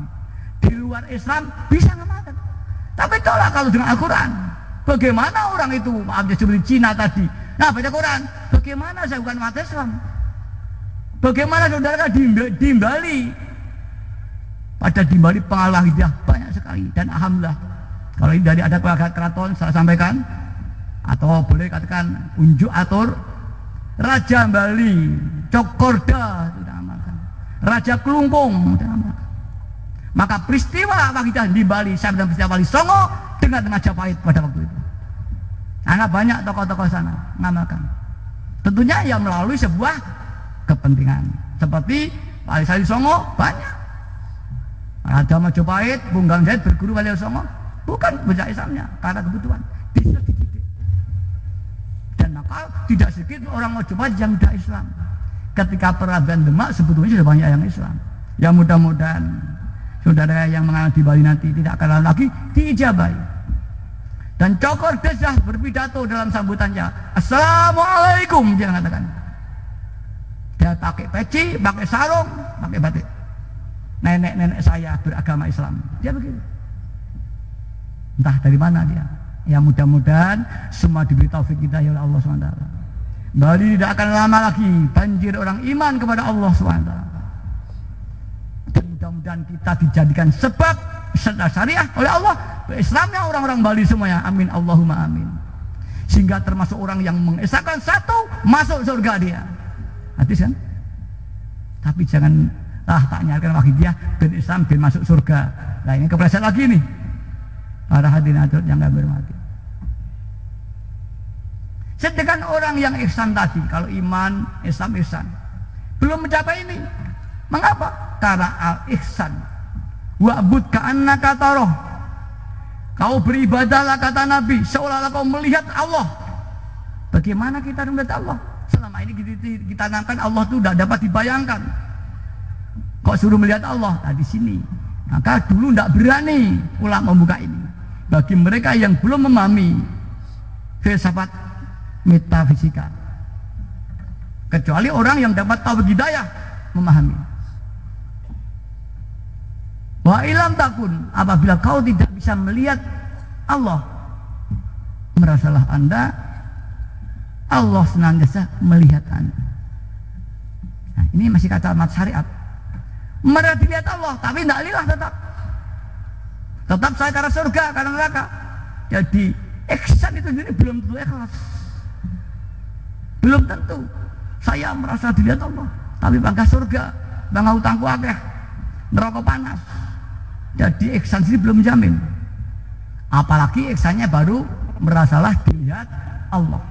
Di luar Islam bisa ngamalkan. Tapi tolak kalau dengan Al-Quran. Bagaimana orang itu, maaf ya seperti Cina tadi. Nah baca Quran, bagaimana saya bukan umat Islam? Bagaimana saudara di Bali? Pada di Bali pengalah hidayah banyak sekali. Dan alhamdulillah, kalau ini dari ada keraton saya sampaikan, atau boleh katakan unjuk atur, Raja Bali Cokorda tidak amalkan, Raja Kelungkung tidak amalkan. Maka peristiwa Wahidah di Bali sama dengan peristiwa Wali Songo dengan Majapahit pada waktu itu. Karena banyak tokoh-tokoh sana mengamalkan. Tentunya yang melalui sebuah kepentingan. Seperti Wali Songo banyak. Ada Majapahit, Bunggang Zaid berguru Wali Songo bukan belajar Islamnya karena kebutuhan. Bisa dididik. Dan maka tidak sedikit orang Majapahit yang tidak Islam. Ketika peradaban Demak sebetulnya sudah banyak yang Islam. Ya mudah-mudahan saudara yang mengalami di Bali nanti tidak akan lagi diijabahi. Dan Cokor Desah berpidato dalam sambutannya, Assalamualaikum, dia mengatakan. Dia pakai peci, pakai sarung, pakai batik. Nenek-nenek saya beragama Islam. Dia begitu. Entah dari mana dia. Ya mudah-mudahan semua diberi taufik hidayah oleh Allah SWT. Bali tidak akan lama lagi banjir orang iman kepada Allah SWT. Dan mudah-mudahan kita dijadikan sebab syariah oleh Allah Islamnya orang-orang Bali semuanya. Amin Allahumma amin. Sehingga termasuk orang yang mengesahkan satu masuk surga dia. Hadis kan? Tapi jangan tak nyarikan wakidiyah bin Islam bin masuk surga. Nah ini kepleset lagi nih. Para hadirin hadirat yang kami hormati. Sedangkan orang yang ihsan tadi, kalau iman, Islam, ihsan, belum mencapai ini. Mengapa? Karena al-ihsan wa'bud ka'annaka tarah. Kau beribadahlah kata Nabi seolah-olah kau melihat Allah. Bagaimana kita melihat Allah? Selama ini kita nangkan Allah itu tidak dapat dibayangkan. Kok suruh melihat Allah? Nah di sini. Maka dulu tidak berani ulama membuka ini. Bagi mereka yang belum memahami filsafat metafisika, kecuali orang yang dapat tahu hidayah memahami. Wa ilam takun, apabila kau tidak bisa melihat Allah, merasalah anda Allah senantiasa melihat anda. Nah, ini masih kacamata syariat. Mereka dilihat Allah, tapi tidak lillah tetap saya karena surga, karena neraka. Jadi ihsan itu sendiri belum tentu ikhlas. Belum tentu. Saya merasa dilihat Allah, tapi bangga surga, bangga utangku akeh, neraka panas. Jadi ihsan sendiri belum menjamin. Apalagi ihsannya baru merasalah dilihat Allah.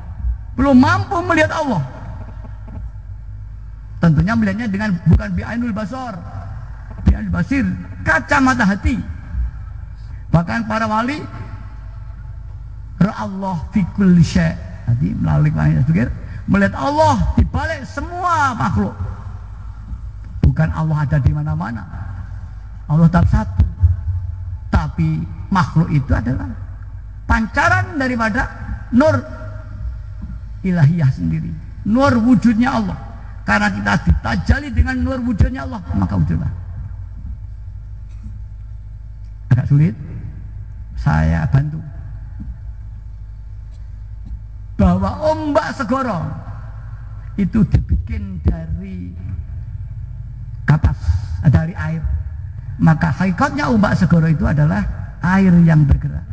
Belum mampu melihat Allah. Tentunya melihatnya dengan bukan bi'ainul basar, bi'ainul basir, kacamata hati. Bahkan para wali ra'allah fi kulli syai'. Jadi melalui wahyu zikir melihat Allah di balik semua makhluk. Bukan Allah ada di mana-mana. Allah tetap satu. Tapi makhluk itu adalah pancaran daripada nur ilahiyah sendiri. Nur wujudnya Allah. Karena kita ditajali dengan nur wujudnya Allah, maka wujudlah. Agak sulit, saya bantu. Bahwa ombak segoro itu dibikin dari kapas, dari air. Maka hakikatnya ombak segoro itu adalah air yang bergerak.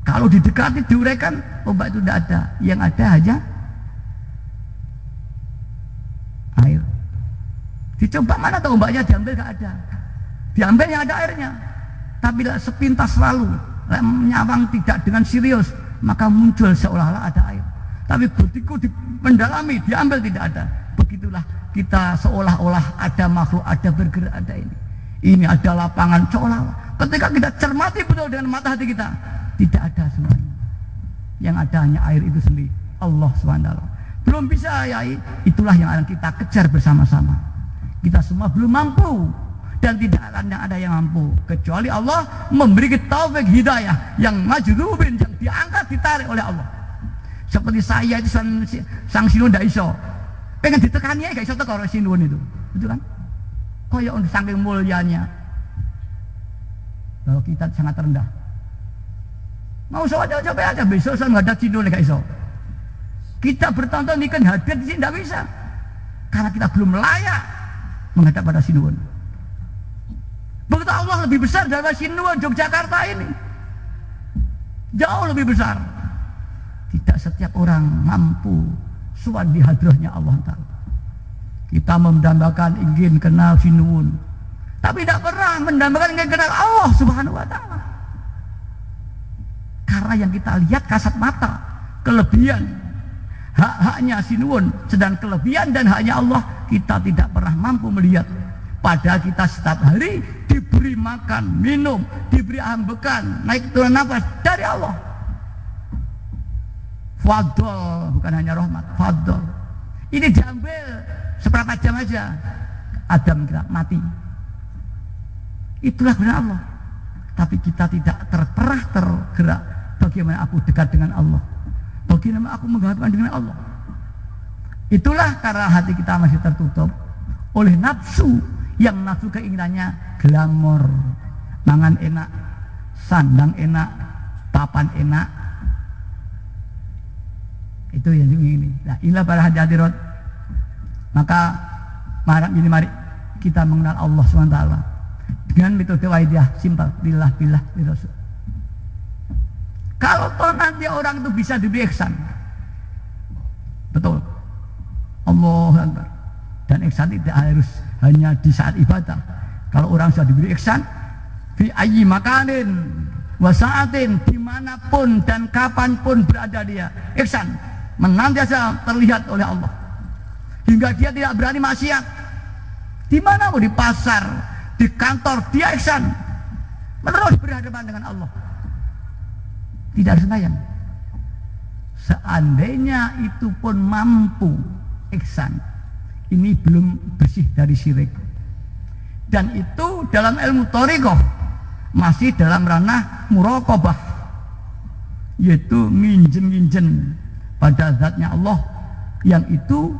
Kalau didekati, diuraikan, ombak itu tidak ada. Yang ada hanya air. Dicoba mana tahu ombaknya, diambil gak ada. Diambil yang ada airnya. Tapi sepintas lalu menyawang tidak dengan serius, maka muncul seolah-olah ada air. Tapi begitu mendalami, diambil tidak ada. Begitulah kita seolah-olah ada makhluk, ada bergerak, ada ini. Ini ada lapangan seolah-olah. Ketika kita cermati betul dengan mata hati kita, tidak ada semuanya. Yang ada hanya air itu sendiri, Allah SWT. Belum bisa ya, itulah yang akan kita kejar bersama-sama. Kita semua belum mampu. Dan tidak akan ada yang mampu kecuali Allah memberi taufik hidayah yang majrubin, yang diangkat, ditarik oleh Allah. Seperti saya itu sang sinun tidak iso, pengen ditekani gak iso teko sinun itu, betul kan? Koyok saking mulianya, bahwa kita sangat rendah. Mau coba aja besok saya nggak ada sinun gak iso. Kita bertonton ikan hadir di sini tidak bisa, karena kita belum layak menghadap pada sinun. Begitu Allah lebih besar daripada Sinuwun Yogyakarta ini, jauh lebih besar. Tidak setiap orang mampu suan di hadrahnya Allah Ta'ala. Kita mendambakan ingin kenal Sinuwun, tapi tidak pernah mendambakan ingin kenal Allah Subhanahu Wa Ta'ala. Karena yang kita lihat kasat mata, kelebihan hak-haknya Sinuwun, sedang kelebihan dan haknya Allah kita tidak pernah mampu melihat. Padahal kita setiap hari diberi makan, minum, diberi ambekan, naik turun nafas dari Allah. Fadl, bukan hanya rahmat, fadl. Ini diambil seberapa jam aja Adam kita mati. Itulah benar Allah. Tapi kita tidak pernah tergerak. Bagaimana aku dekat dengan Allah, bagaimana aku mengharapkan dengan Allah. Itulah karena hati kita masih tertutup oleh nafsu, yang nafsu keinginannya glamor, mangan enak, sandang enak, papan enak. Itu yang diingini. Nah, inilah para hadirat. Maka mari kita mengenal Allah SWT dengan metode waidiah simpel, billah rasul. Kalau toh nanti orang itu bisa diberi ihsan, betul, Allahu Akbar. Dan ihsan tidak harus hanya di saat ibadah. Kalau orang sudah diberi ihsan, fi ayyi makanin wa sa'atin, dimanapun dan kapanpun berada dia, ihsan menantiasa terlihat oleh Allah, hingga dia tidak berani maksiat. Di mana mau, di pasar, di kantor, dia ihsan menerus berhadapan dengan Allah. Tidak harus sembahyang. Seandainya itu pun mampu ihsan, ini belum bersih dari syirik. Dan itu dalam ilmu thariqah masih dalam ranah muraqabah, yaitu nginjen pada zatnya Allah, yang itu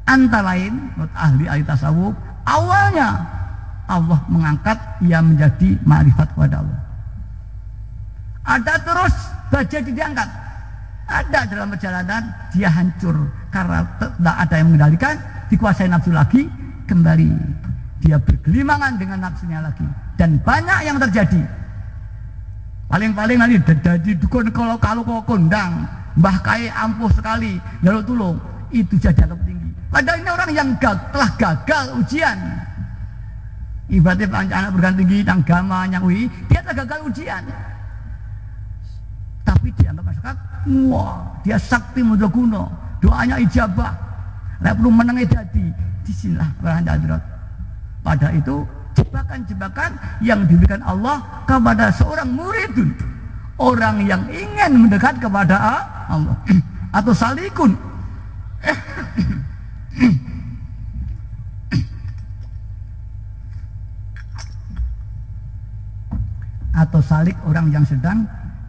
antara lain menurut ahli tasawuf, awalnya Allah mengangkat ia menjadi ma'rifat kepada Allah. Ada terus baja diangkat, ada dalam perjalanan dia hancur karena tidak ada yang mengendalikan, dikuasai nafsu lagi, kembali dia bergelimangan dengan nafsunya lagi, dan banyak yang terjadi. Paling-paling nanti jadi dukun kalau kondang, mbah kai ampuh sekali, lalu tulung, itu jadi anggap tinggi. Padahal ini orang yang telah gagal ujian. Ibaratnya anak berganti tinggi, yang gama, yang dia telah gagal ujian. Tapi dianggap masyarakat, wah, dia sakti mudhakuno, doanya ijabah, tidak perlu menangnya jadi. Disinilah para hadirat. Pada itu jebakan-jebakan yang diberikan Allah kepada seorang muridun, orang yang ingin mendekat kepada Allah, atau salikun. Atau salik, orang yang sedang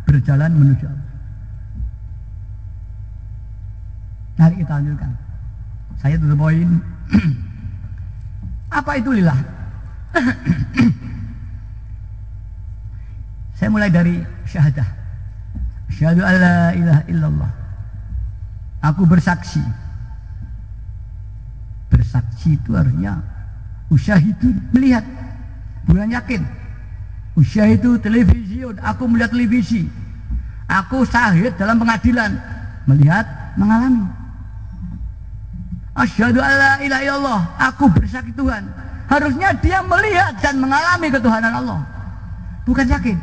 berjalan menuju Allah. Mari kita lanjutkan. Saya tutup poin. Apa itu lillah? Saya mulai dari syahadah. Asyhadu an la ilaha illallah. Aku bersaksi. Bersaksi itu artinya usyahidu, melihat, bukan yakin. Usyahidu televisiun, aku melihat televisi. Aku syahid dalam pengadilan, melihat, mengalami. Asyhadu an la ilaha illallah, aku bersaksi Tuhan. Harusnya dia melihat dan mengalami ketuhanan Allah, bukan yakin.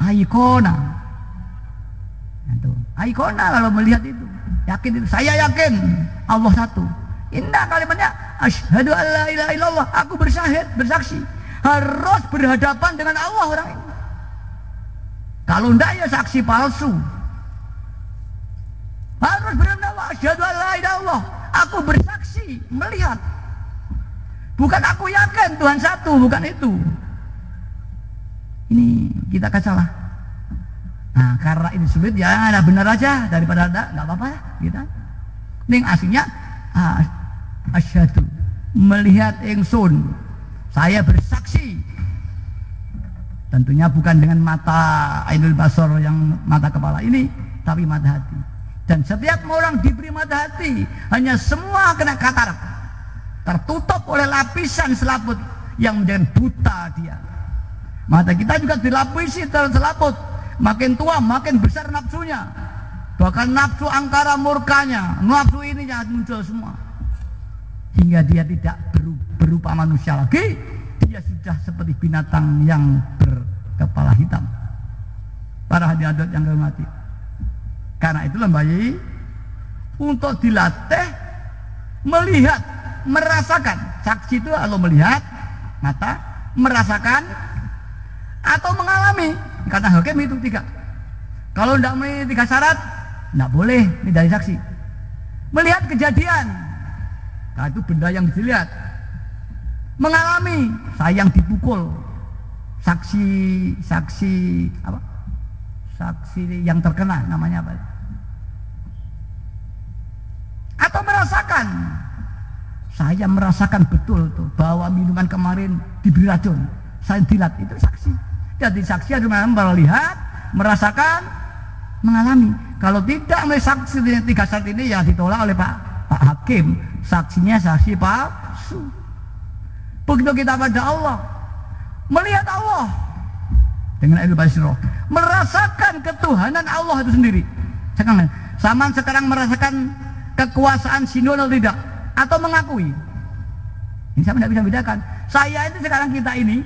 Aikona, aikona kalau melihat itu, yakin itu. Saya yakin Allah satu. Indah kalimatnya asyhadu an la ilaha illallah, aku bersyahid, bersaksi. Harus berhadapan dengan Allah orang ini. Kalau enggak ya saksi palsu. Harus berhadapan Allah, asyhadu an la ilaha illallah, aku bersaksi, melihat. Bukan aku yakin Tuhan satu, bukan itu. Ini kita kacalah. Nah, karena ini sulit ya, ada benar aja daripada ada, nggak apa-apa ya kita. Ini aslinya asyhadu, melihat ingsun, saya bersaksi. Tentunya bukan dengan mata ainul basor yang mata kepala ini, tapi mata hati. Dan setiap orang diberi mata hati, hanya semua kena katarak, tertutup oleh lapisan selaput yang menjadi buta dia. Mata kita juga dilapisi selaput, makin tua makin besar nafsunya, bahkan nafsu angkara murkanya, nafsu ininya muncul semua, hingga dia tidak berupa manusia lagi. Dia sudah seperti binatang yang berkepala hitam. Para hadirat yang dihormati, karena itu lembayi untuk dilatih melihat, merasakan. Saksi itu kalau melihat mata, merasakan atau mengalami. Kata hakim itu 3. Kalau tidak memenuhi 3 syarat, tidak boleh ini dari saksi. melihat kejadian. Nah, itu benda yang dilihat. Mengalami saya yang dipukul. Saksi apa? Saksi yang terkena namanya apa? Atau merasakan. Saya merasakan betul tuh bahwa minuman kemarin diberi racun. Saya dilat, itu saksi. Jadi saksi adalah melihat, merasakan, mengalami. Kalau tidak melihat saksi 3 syarat ini ya ditolak oleh Pak Hakim. Saksinya saksi palsu. Begitu kita pada Allah, melihat Allah dengan ilmu basirah, merasakan ketuhanan Allah itu sendiri. Sekarang merasakan kekuasaan Sinuun atau tidak, atau mengakui. Ini saya tidak bisa bedakan. Saya itu sekarang kita ini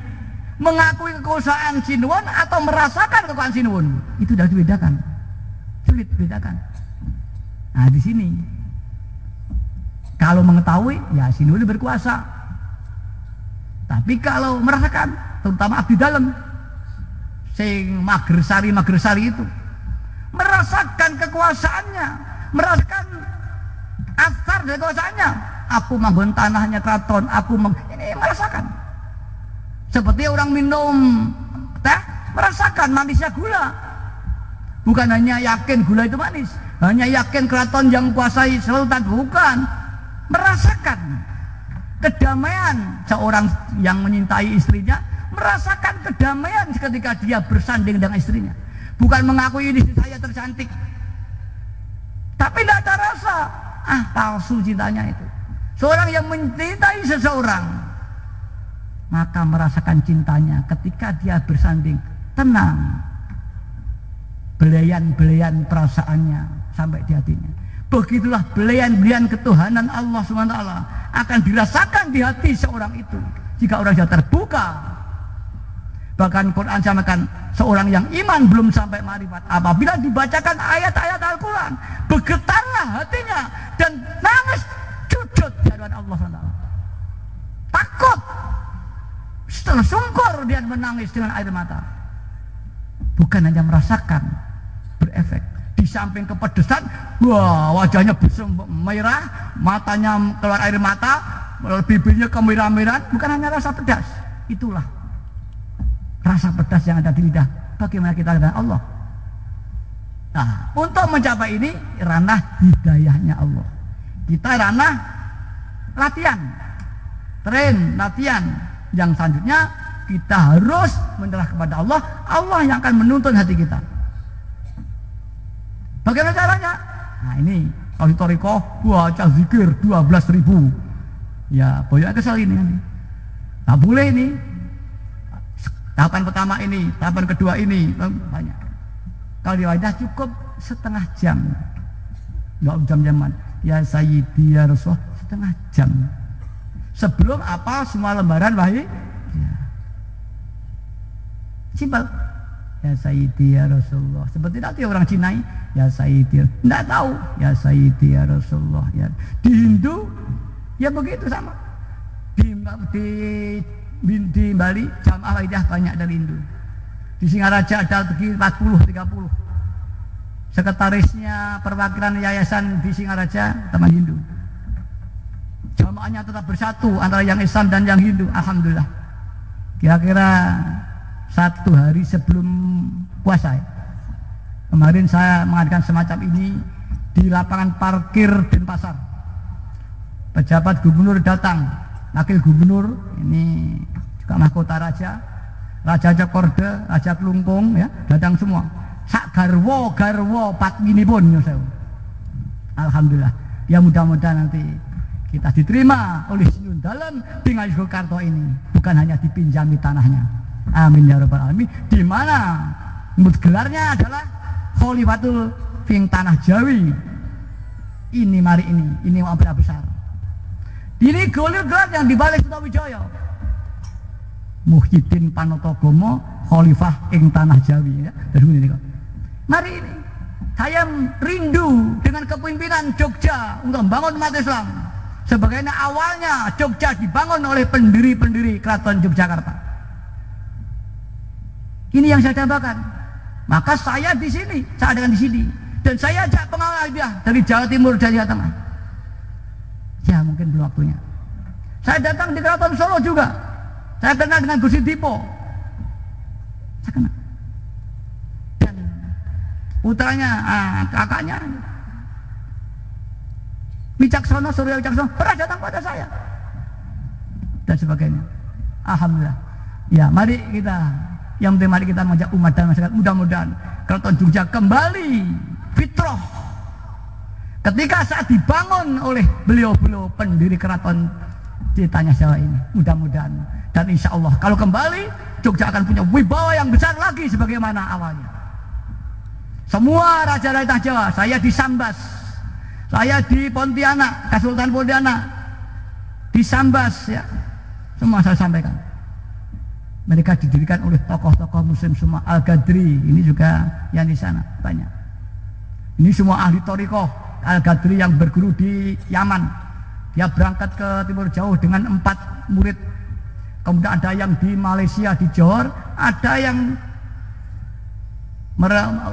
mengakui kekuasaan Sinuun atau merasakan kekuasaan Sinuun. Itu sudah dibedakan. Sulit dibedakan. Nah, di sini kalau mengetahui ya Sinuun berkuasa. Tapi kalau merasakan, terutama abdi dalam sing Magersari itu merasakan kekuasaannya, merasakan asar dari kekuasaannya. Aku manggon tanahnya keraton, ini merasakan. Seperti orang minum teh, merasakan manisnya gula. Bukan hanya yakin gula itu manis, hanya yakin keraton yang kuasai sultan, bukan. Merasakan kedamaian seorang yang menyintai istrinya, merasakan kedamaian ketika dia bersanding dengan istrinya. Bukan mengakui istri saya tercantik, tapi tidak ada rasa. Palsu cintanya itu. Seorang yang mencintai seseorang, maka merasakan cintanya ketika dia bersanding, tenang. Belayan-belayan perasaannya sampai di hatinya. Begitulah belayan-belayan ketuhanan Allah SWT akan dirasakan di hati seorang itu jika orang sudah terbuka. Bahkan Quran sampaikan seorang yang iman belum sampai marifat, apabila dibacakan ayat-ayat Al-Quran, bergetarlah hatinya dan nangis sujud di hadapan Allah SWT. Takut, setelah sungkur dia menangis dengan air mata. Bukan hanya merasakan, berefek. Di samping kepedesan, wah wajahnya busung merah, matanya keluar air mata, bibirnya kemerah-merahan. Bukan hanya rasa pedas, itulah rasa pedas yang ada di lidah. Bagaimana kita dengan Allah? Nah, untuk mencapai ini ranah hidayahnya Allah. Kita ranah latihan, latihan. Yang selanjutnya kita harus menyerah kepada Allah. Allah yang akan menuntun hati kita. Bagaimana caranya? Nah ini, kalau di Toriko, baca zikir 12.000. Ya, banyak kesal ini nanti. Tak boleh ini. Tahapan pertama ini, tahapan kedua ini, banyak. Kalau di wajah cukup setengah jam. Enggak jam-jaman. Ya Sayyidi ya Rasulullah, setengah jam. Sebelum apa semua lembaran wahyu. Ya. Simpel. Ya Sayyidi ya Rasulullah. Seperti nanti orang Cina, ya Sayyidi. Tidak tahu. Ya Sayyidi ya Rasulullah. Ya. Di Hindu, ya begitu sama. Di Bali, jamaah waidah banyak dari Hindu. Di Singaraja ada 40-30. Sekretarisnya perwakilan yayasan di Singaraja teman Hindu. Jamaahnya tetap bersatu antara yang Islam dan yang Hindu. Alhamdulillah. Kira-kira 1 hari sebelum puasa ya. Kemarin saya mengadakan semacam ini di lapangan parkir Denpasar. Pejabat gubernur datang, wakil gubernur ini juga mahkota raja, Raja Cokorde, Raja Klungkung ya, datang semua. Sak garwo patminipun ya saya. Alhamdulillah. Ya mudah-mudahan nanti kita diterima oleh Sinuun dalam dengan Yogyakarta ini, bukan hanya dipinjami tanahnya. Amin ya rabbal alamin. Di mana gelarnya adalah Khalifatul Fing Tanah Jawi. Ini mari ini amal besar. Ini gelar yang dibalik Sutawijaya. Muhyiddin Panotogomo Khalifah ing Tanah Jawi ya. Ini. Mari ini saya rindu dengan kepemimpinan Jogja untuk membangun umat Islam. Sebagaimana awalnya Jogja dibangun oleh pendiri-pendiri Keraton Yogyakarta. Ini yang saya dambakan. Maka saya di sini, saya dengan di sini, dan saya ajak pengawal dia dari Jawa Timur dan Jawa Tengah. Ya mungkin belum waktunya. Saya datang di Keraton Solo juga. Saya kenal dengan Gusti Dipo. Saya kenal. Dan putranya, kakaknya Wicaksono, Surya Wicaksono pernah datang pada saya. Dan sebagainya. Alhamdulillah. Ya, mari kita, yang penting mari kita mengajak umat dan masyarakat, mudah-mudahan Keraton Jogja kembali fitrah. Ketika saat dibangun oleh beliau-beliau pendiri keraton ceritanya Jawa ini, mudah-mudahan, dan insya Allah kalau kembali Jogja akan punya wibawa yang besar lagi sebagaimana awalnya. Semua raja-raja Jawa, saya di Sambas, saya di Pontianak, Kesultanan Pontianak, di Sambas, ya, semua saya sampaikan. Mereka didirikan oleh tokoh-tokoh Muslim semua. Al-Ghadri ini juga yang di sana banyak. Ini semua ahli thariqah. Al-Ghadri yang berguru di Yaman, dia berangkat ke timur jauh dengan 4 murid. Kemudian ada yang di Malaysia, di Johor, ada yang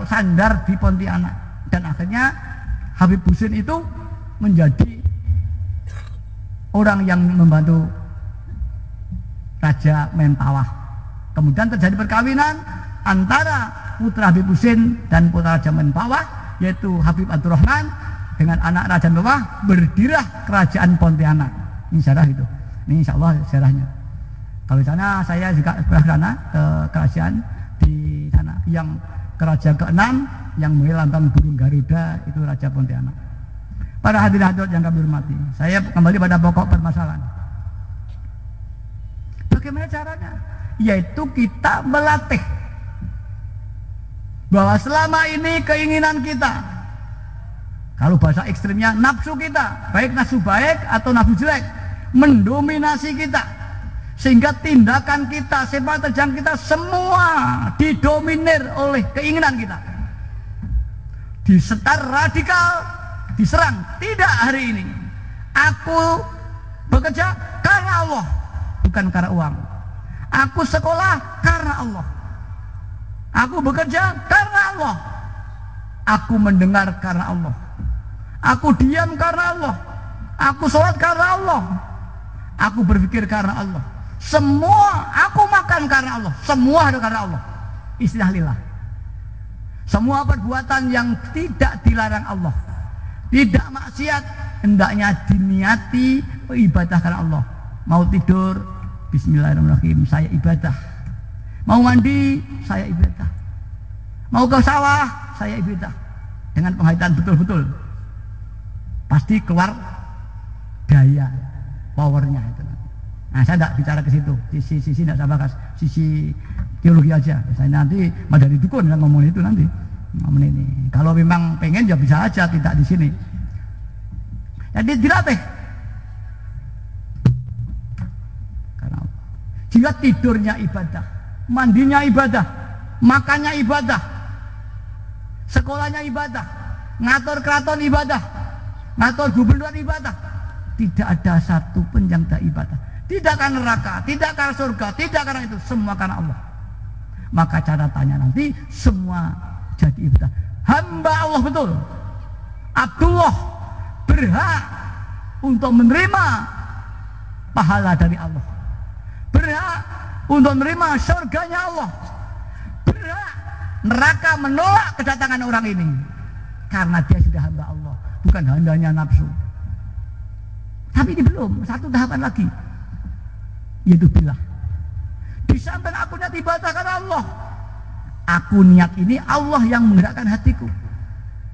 sandar di Pontianak. Dan akhirnya Habib Husin itu menjadi orang yang membantu Raja Mentawai. Kemudian terjadi perkawinan antara putra Habib Husin dan putra Raja Mentawai, yaitu Habib Abdurrahman dengan anak Raja Mentawai, berdirilah kerajaan Pontianak. Ini sejarah itu. Ini insya Allah sejarahnya. Kalau di sana saya juga pernah ke sana, ke kerajaan di sana yang kerajaan ke-6 yang melambang burung Garuda, itu Raja Pontianak. Para hadirin hadirat yang kami hormati, saya kembali pada pokok permasalahan. Bagaimana caranya? Yaitu kita melatih bahwa selama ini keinginan kita, kalau bahasa ekstrimnya nafsu kita, baik nafsu baik atau nafsu jelek, mendominasi kita, sehingga tindakan kita, sepak terjang kita semua didominir oleh keinginan kita. Disetar radikal, diserang. Tidak hari ini. Aku bekerja karena Allah, bukan karena uang. Aku sekolah karena Allah. Aku bekerja karena Allah. Aku mendengar karena Allah. Aku diam karena Allah. Aku sholat karena Allah. Aku berpikir karena Allah. Semua, aku makan karena Allah. Semua ada karena Allah. Istilah lillah. Semua perbuatan yang tidak dilarang Allah, tidak maksiat, hendaknya diniati ibadah karena Allah. Mau tidur, bismillahirrahmanirrahim, saya ibadah. Mau mandi, saya ibadah. Mau ke sawah, saya ibadah. Dengan penghayatan betul-betul, pasti keluar daya, powernya itu. Nah, saya tidak bicara ke situ, sisi tidak saya bahas, sisi teologi aja. Saya nanti Madani Dukun yang ngomong itu nanti, ngomong ini. Kalau memang pengen ya bisa aja, tidak di sini. Jadi dilatih. Karena jika tidurnya ibadah, mandinya ibadah, makannya ibadah, sekolahnya ibadah, ngatur keraton ibadah, ngatur gubernur ibadah, tidak ada satu pun yang tak ibadah. Tidak karena neraka, tidak karena surga, tidak karena itu, semua karena Allah. Maka cara tanya nanti semua jadi ibadah. Hamba Allah betul, Abdullah berhak untuk menerima pahala dari Allah, berhak untuk menerima surganya Allah, berhak neraka menolak kedatangan orang ini karena dia sudah hamba Allah, bukan hambanya nafsu. Tapi ini belum, satu tahapan lagi, yaitu billah. Di samping aku niat ibadah karena Allah, aku niat ini Allah yang menggerakkan hatiku.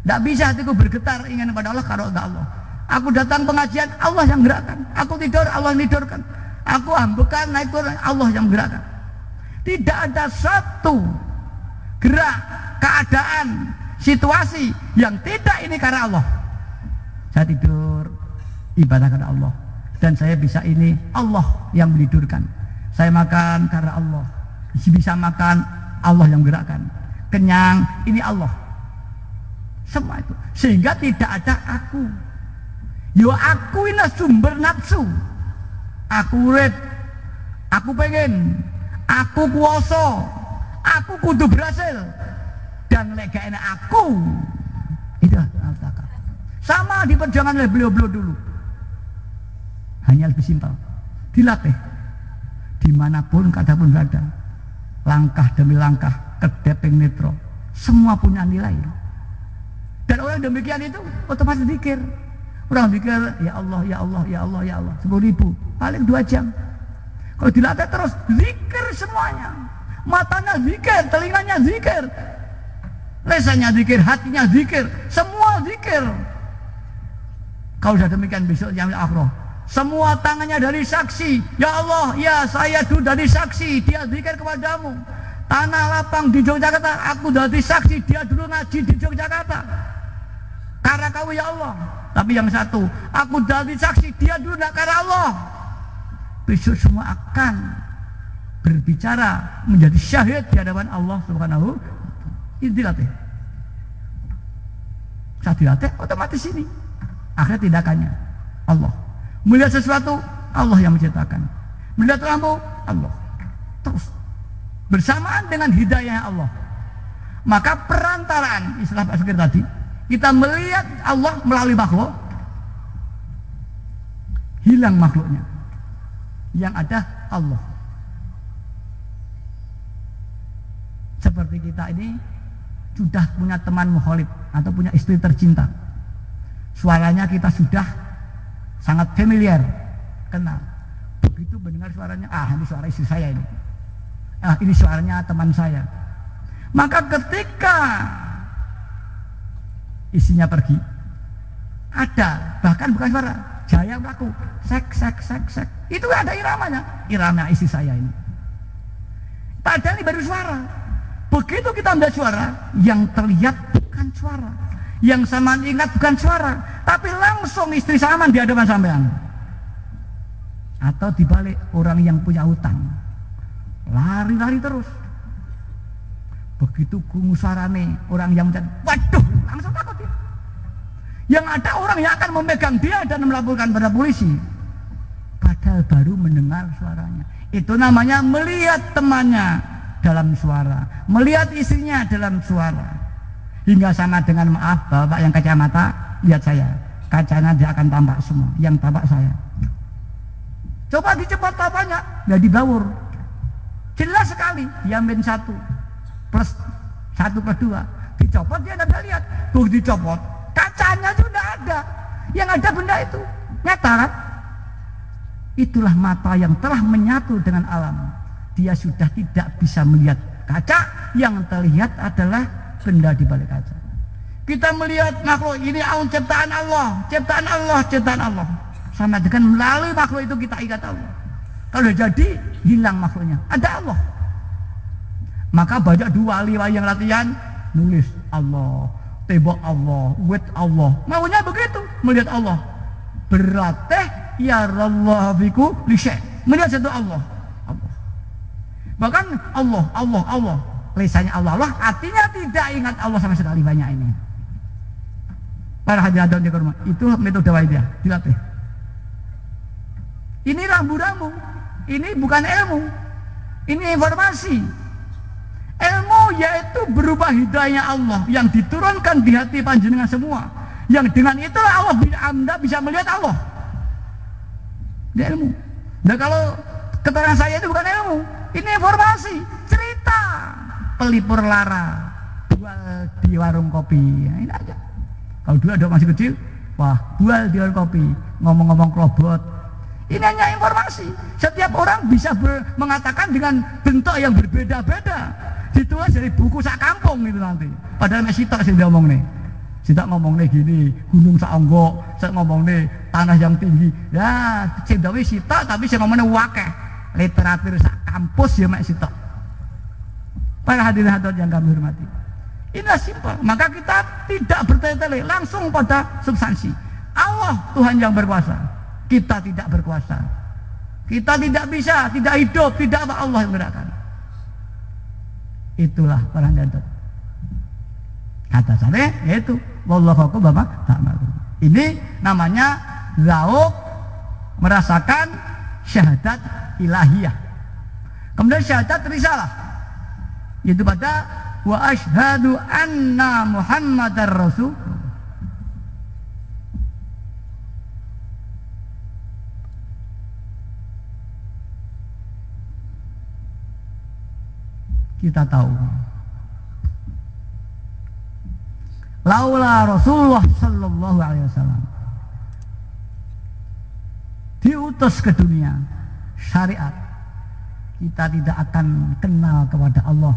Tidak bisa hatiku bergetar ingin kepada Allah kalau tidak Allah. Aku datang pengajian, Allah yang menggerakkan. Aku tidur, Allah yang tidurkan. Aku ambekan, naik turun, Allah yang menggerakkan. Tidak ada satu gerak, keadaan, situasi yang tidak ini karena Allah. Saya tidur, ibadah karena Allah. Dan saya bisa ini, Allah yang menidurkan. Saya makan karena Allah. Bisa makan, Allah yang menggerakkan. Kenyang, ini Allah. Semua itu. Sehingga tidak ada aku. Yo aku ini sumber nafsu. Aku urip, aku pengen, aku kuasa, aku kudu berhasil. Dan lek gak enak aku. Itu al-takar. Sama di perjuangan oleh beliau-beliau dulu. Hanya lebih simpel. Dilatih. Dimanapun keadaan berada. Langkah demi langkah, kedeping netro. Semua punya nilai. Dan orang demikian itu otomatis zikir. Orang zikir, ya Allah, ya Allah, ya Allah, ya Allah. 10.000, paling 2 jam. Kalau dilatih terus, zikir semuanya. Matanya zikir, telinganya zikir. Lesannya zikir, hatinya zikir. Semua zikir. Kalau sudah demikian besok yang akhirah. Semua tangannya dari saksi. Ya Allah, ya saya dulu dari saksi. Dia zikir kepadamu. Tanah lapang di Yogyakarta, aku dari saksi. Dia dulu ngaji di Yogyakarta. Karena kamu ya Allah. Tapi yang satu, aku dari saksi. Dia dulu tidak karena Allah. Besok semua akan berbicara menjadi syahid di hadapan Allah Subhanahu. Itu dilatih. Saat dilatih, otomatis ini. Akhirnya tindakannya Allah. Melihat sesuatu, Allah yang menciptakan. Melihat lampu, Allah. Terus bersamaan dengan hidayah Allah. Maka perantaraan, istilah Pak Sukir tadi, kita melihat Allah melalui makhluk, hilang makhluknya. Yang ada Allah. Seperti kita ini sudah punya teman mukhalif atau punya istri tercinta. Suaranya kita sudah sangat familiar, kenal. Begitu mendengar suaranya, ini suara istri saya ini. Ini suaranya teman saya. Maka ketika istrinya pergi, ada, bahkan bukan suara, jaya berlaku, sek. Itu ada iramanya, irama istri saya ini. Padahal ini baru suara. Begitu kita ambil suara, yang terlihat bukan suara. Yang sampean ingat bukan suara, tapi langsung istri sampean di hadapan sampean. Atau dibalik orang yang punya hutang, lari-lari terus. Begitu gungu suarane orang yang mencari, waduh, langsung takut dia. Yang ada orang yang akan memegang dia dan melaporkan pada polisi. Padahal baru mendengar suaranya. Itu namanya melihat temannya dalam suara, melihat istrinya dalam suara. Hingga sama dengan maaf bapak yang kacamata, lihat saya, kacanya dia akan tampak semua, yang tampak saya. Coba dicepat tapanya, ya dibawur. Jelas sekali, diambil 1 plus 1 plus 2, dicopot dia tidak bisa lihat. Tuh dicopot, kacanya sudah ada, yang ada benda itu nyata kan? Itulah mata yang telah menyatu dengan alam. Dia sudah tidak bisa melihat kaca, yang terlihat adalah benda di balik kaca. Kita melihat makhluk ini ciptaan Allah, ciptaan Allah, ciptaan Allah. Sama dengan melalui makhluk itu kita ingat Allah. Kalau jadi hilang makhluknya, ada Allah. Maka banyak dua wali yang latihan nulis Allah, tembok Allah, wet Allah. Maunya begitu, melihat Allah. Berarti ya Allah biku lisek. Melihat satu Allah. Bahkan Allah. Lisannya Allah, artinya tidak ingat Allah sama sekali banyak ini. Para hadirin di rumah, itu metode waidah, dilatih. Ini rambu-rambu, ini bukan ilmu, ini informasi. Ilmu yaitu berupa hidayahnya Allah yang diturunkan di hati panjenengan semua. Yang dengan itulah Anda bisa melihat Allah. Ini ilmu. Dan kalau keterangan saya itu bukan ilmu, ini informasi, cerita. Pelipur lara jual di warung kopi, ya, ini aja. Kalau dulu ada masih kecil, wah jual di warung kopi, ngomong-ngomong kelobot. Ini hanya informasi. Setiap orang bisa mengatakan dengan bentuk yang berbeda-beda. Ditulis dari buku sak kampung itu nanti. Padahal masih sitok sih ngomong nih. Sitok ngomong nih gini, gunung saonggok, saya ngomong nih tanah yang tinggi. Ya, cendawi sitok tapi saya ngomongnya wakeh. Literatur sak kampus ya mak sitok. Para hadirin yang kami hormati, inilah simpel. Maka kita tidak bertele-tele, langsung pada substansi. Allah Tuhan yang berkuasa, kita tidak berkuasa. Kita tidak bisa, tidak hidup, tidak apa Allah yang menggerakkan. Itulah para hadirin. Kata saya yaitu wallahu bapak ta'malu. Ini namanya zauk merasakan syahadat ilahiyah. Kemudian syahadat risalah, yaitu pada wa asyhadu anna Muhammadar Rasul. kita tahu. Laula Rasulullah sallallahu alaihi wasallam diutus ke dunia syariat, kita tidak akan kenal kepada Allah,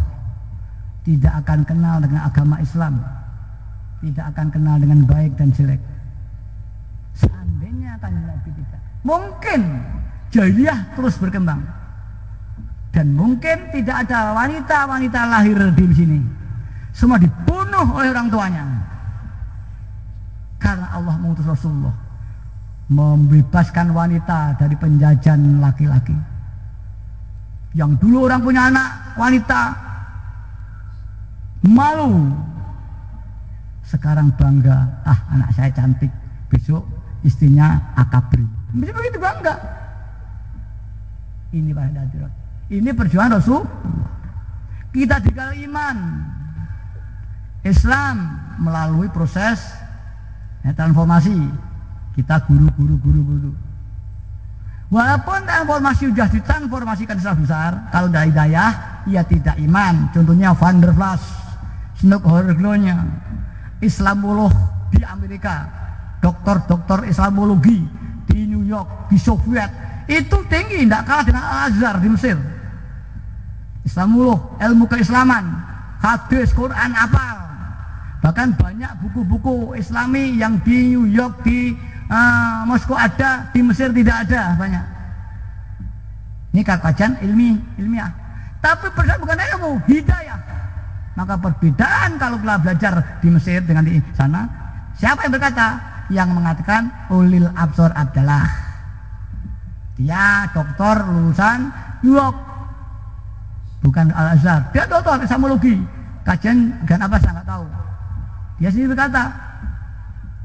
tidak akan kenal dengan agama Islam, tidak akan kenal dengan baik dan jelek. Seandainya kan Nabi tidak, mungkin jahiliyah terus berkembang dan mungkin tidak ada wanita-wanita lahir di sini, semua dibunuh oleh orang tuanya karena Allah mengutus Rasulullah membebaskan wanita dari penjajahan laki-laki. Yang dulu orang punya anak wanita malu, sekarang bangga, anak saya cantik, besok istrinya akabri, mesti begitu bangga. Ini Pak Hadirat, ini perjuangan Rasul. Kita dikali iman Islam melalui proses transformasi. Kita guru. Walaupun transformasi sudah ditransformasikan secara besar, kalau dari hidayah, ia tidak iman. Contohnya Van der Waals, Snuggerglonya, Islamolog di Amerika, dokter Islamologi di New York, di Soviet, itu tinggi, tidak kalah dengan Al-Azhar di Mesir. Islamolog, ilmu keislaman, hadis, Quran, apal. Bahkan banyak buku-buku Islami yang di New York, di Moskow ada, di Mesir tidak ada, banyak. Ini kajian ilmiah. Tapi perbedaan bukan ilmu, hidayah. Maka perbedaan kalau kita belajar di Mesir dengan di sana, siapa yang berkata? Yang mengatakan ulil absor adalah dia doktor lulusan New York, bukan Al-Azhar. Dia doktor Islamologi, kajian dengan apa saya nggak tahu. Dia sendiri berkata,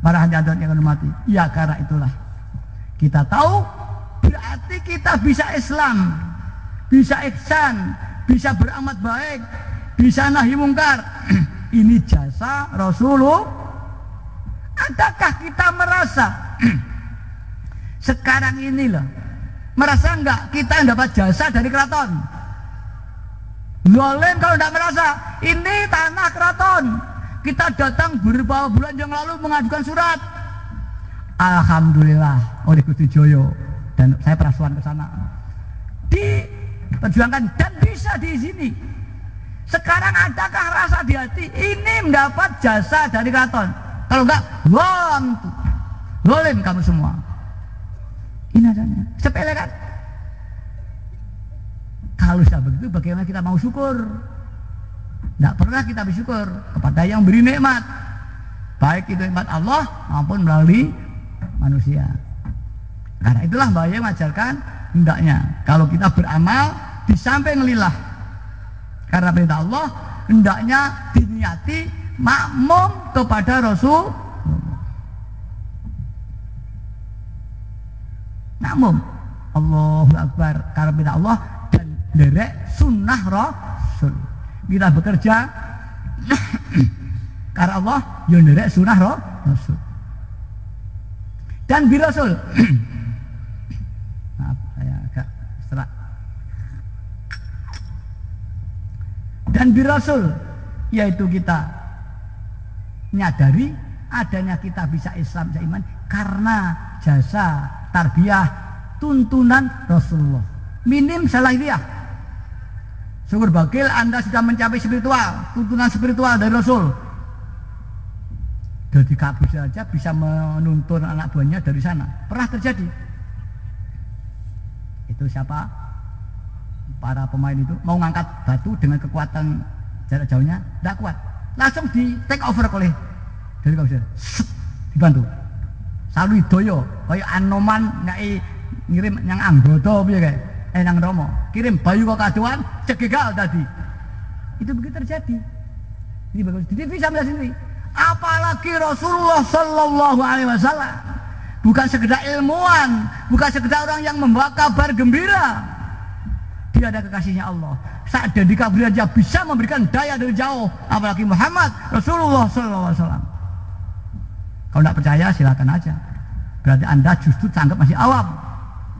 para hadirin yang hormati, ya karena itulah kita tahu berarti kita bisa Islam, bisa ihsan, bisa beramal baik, bisa nahi mungkar. Ini jasa Rasulullah. Adakah kita merasa sekarang ini loh, merasa enggak kita dapat jasa dari keraton? Zalim kalau tidak merasa ini tanah keraton. Kita datang beberapa bulan yang lalu mengajukan surat. Alhamdulillah oleh Gusti Joyo, dan saya perasuhan ke sana, diperjuangkan dan bisa di sini. Sekarang adakah rasa di hati ini mendapat jasa dari keraton? Kalau enggak, zalim kamu semua. Ini adanya, sepele kan? Kalau sudah begitu, bagaimana kita mau syukur? Tidak pernah kita bersyukur kepada yang beri nikmat, baik itu nikmat Allah maupun melalui manusia. Karena itulah bahaya mengajarkan hendaknya kalau kita beramal di samping lillah, karena perintah Allah, hendaknya diniati makmum kepada Rasul. Makmum Allahu Akbar karena perintah Allah dan derek sunnah Rasul. Kita bekerja karena Allah, yang derek sunnah Rasul dan birasul. Maaf, saya agak serak. Dan birasul, yaitu kita menyadari adanya kita bisa Islam, bisa iman karena jasa tarbiyah tuntunan Rasulullah. Minim salahiyah. Syukur bakil Anda sudah mencapai spiritual, tuntunan spiritual dari Rasul. Jadi kabur saja bisa menuntun anak buahnya dari sana. Pernah terjadi. Itu siapa? Para pemain itu mau ngangkat batu dengan kekuatan jarak jauhnya, tidak kuat. Langsung di take over oleh dari kausir. Dibantu. Saluidoyo, kayak Anoman ngai ngirim yang anggota piye kae. Nang Romo kirim bayu kok kaduan cegegal tadi. Itu begitu terjadi. Ini bagus. Jadi bisa melihat sendiri. Apalagi Rasulullah Sallallahu Alaihi Wasallam bukan sekedar ilmuwan, bukan sekedar orang yang membawa kabar gembira. Dia ada kekasihnya Allah. Saat dia dikaburi aja bisa memberikan daya dari jauh. Apalagi Muhammad Rasulullah Sallallahu Alaihi Wasallam. Kalau tidak percaya silakan aja. Berarti Anda justru anggap masih awam.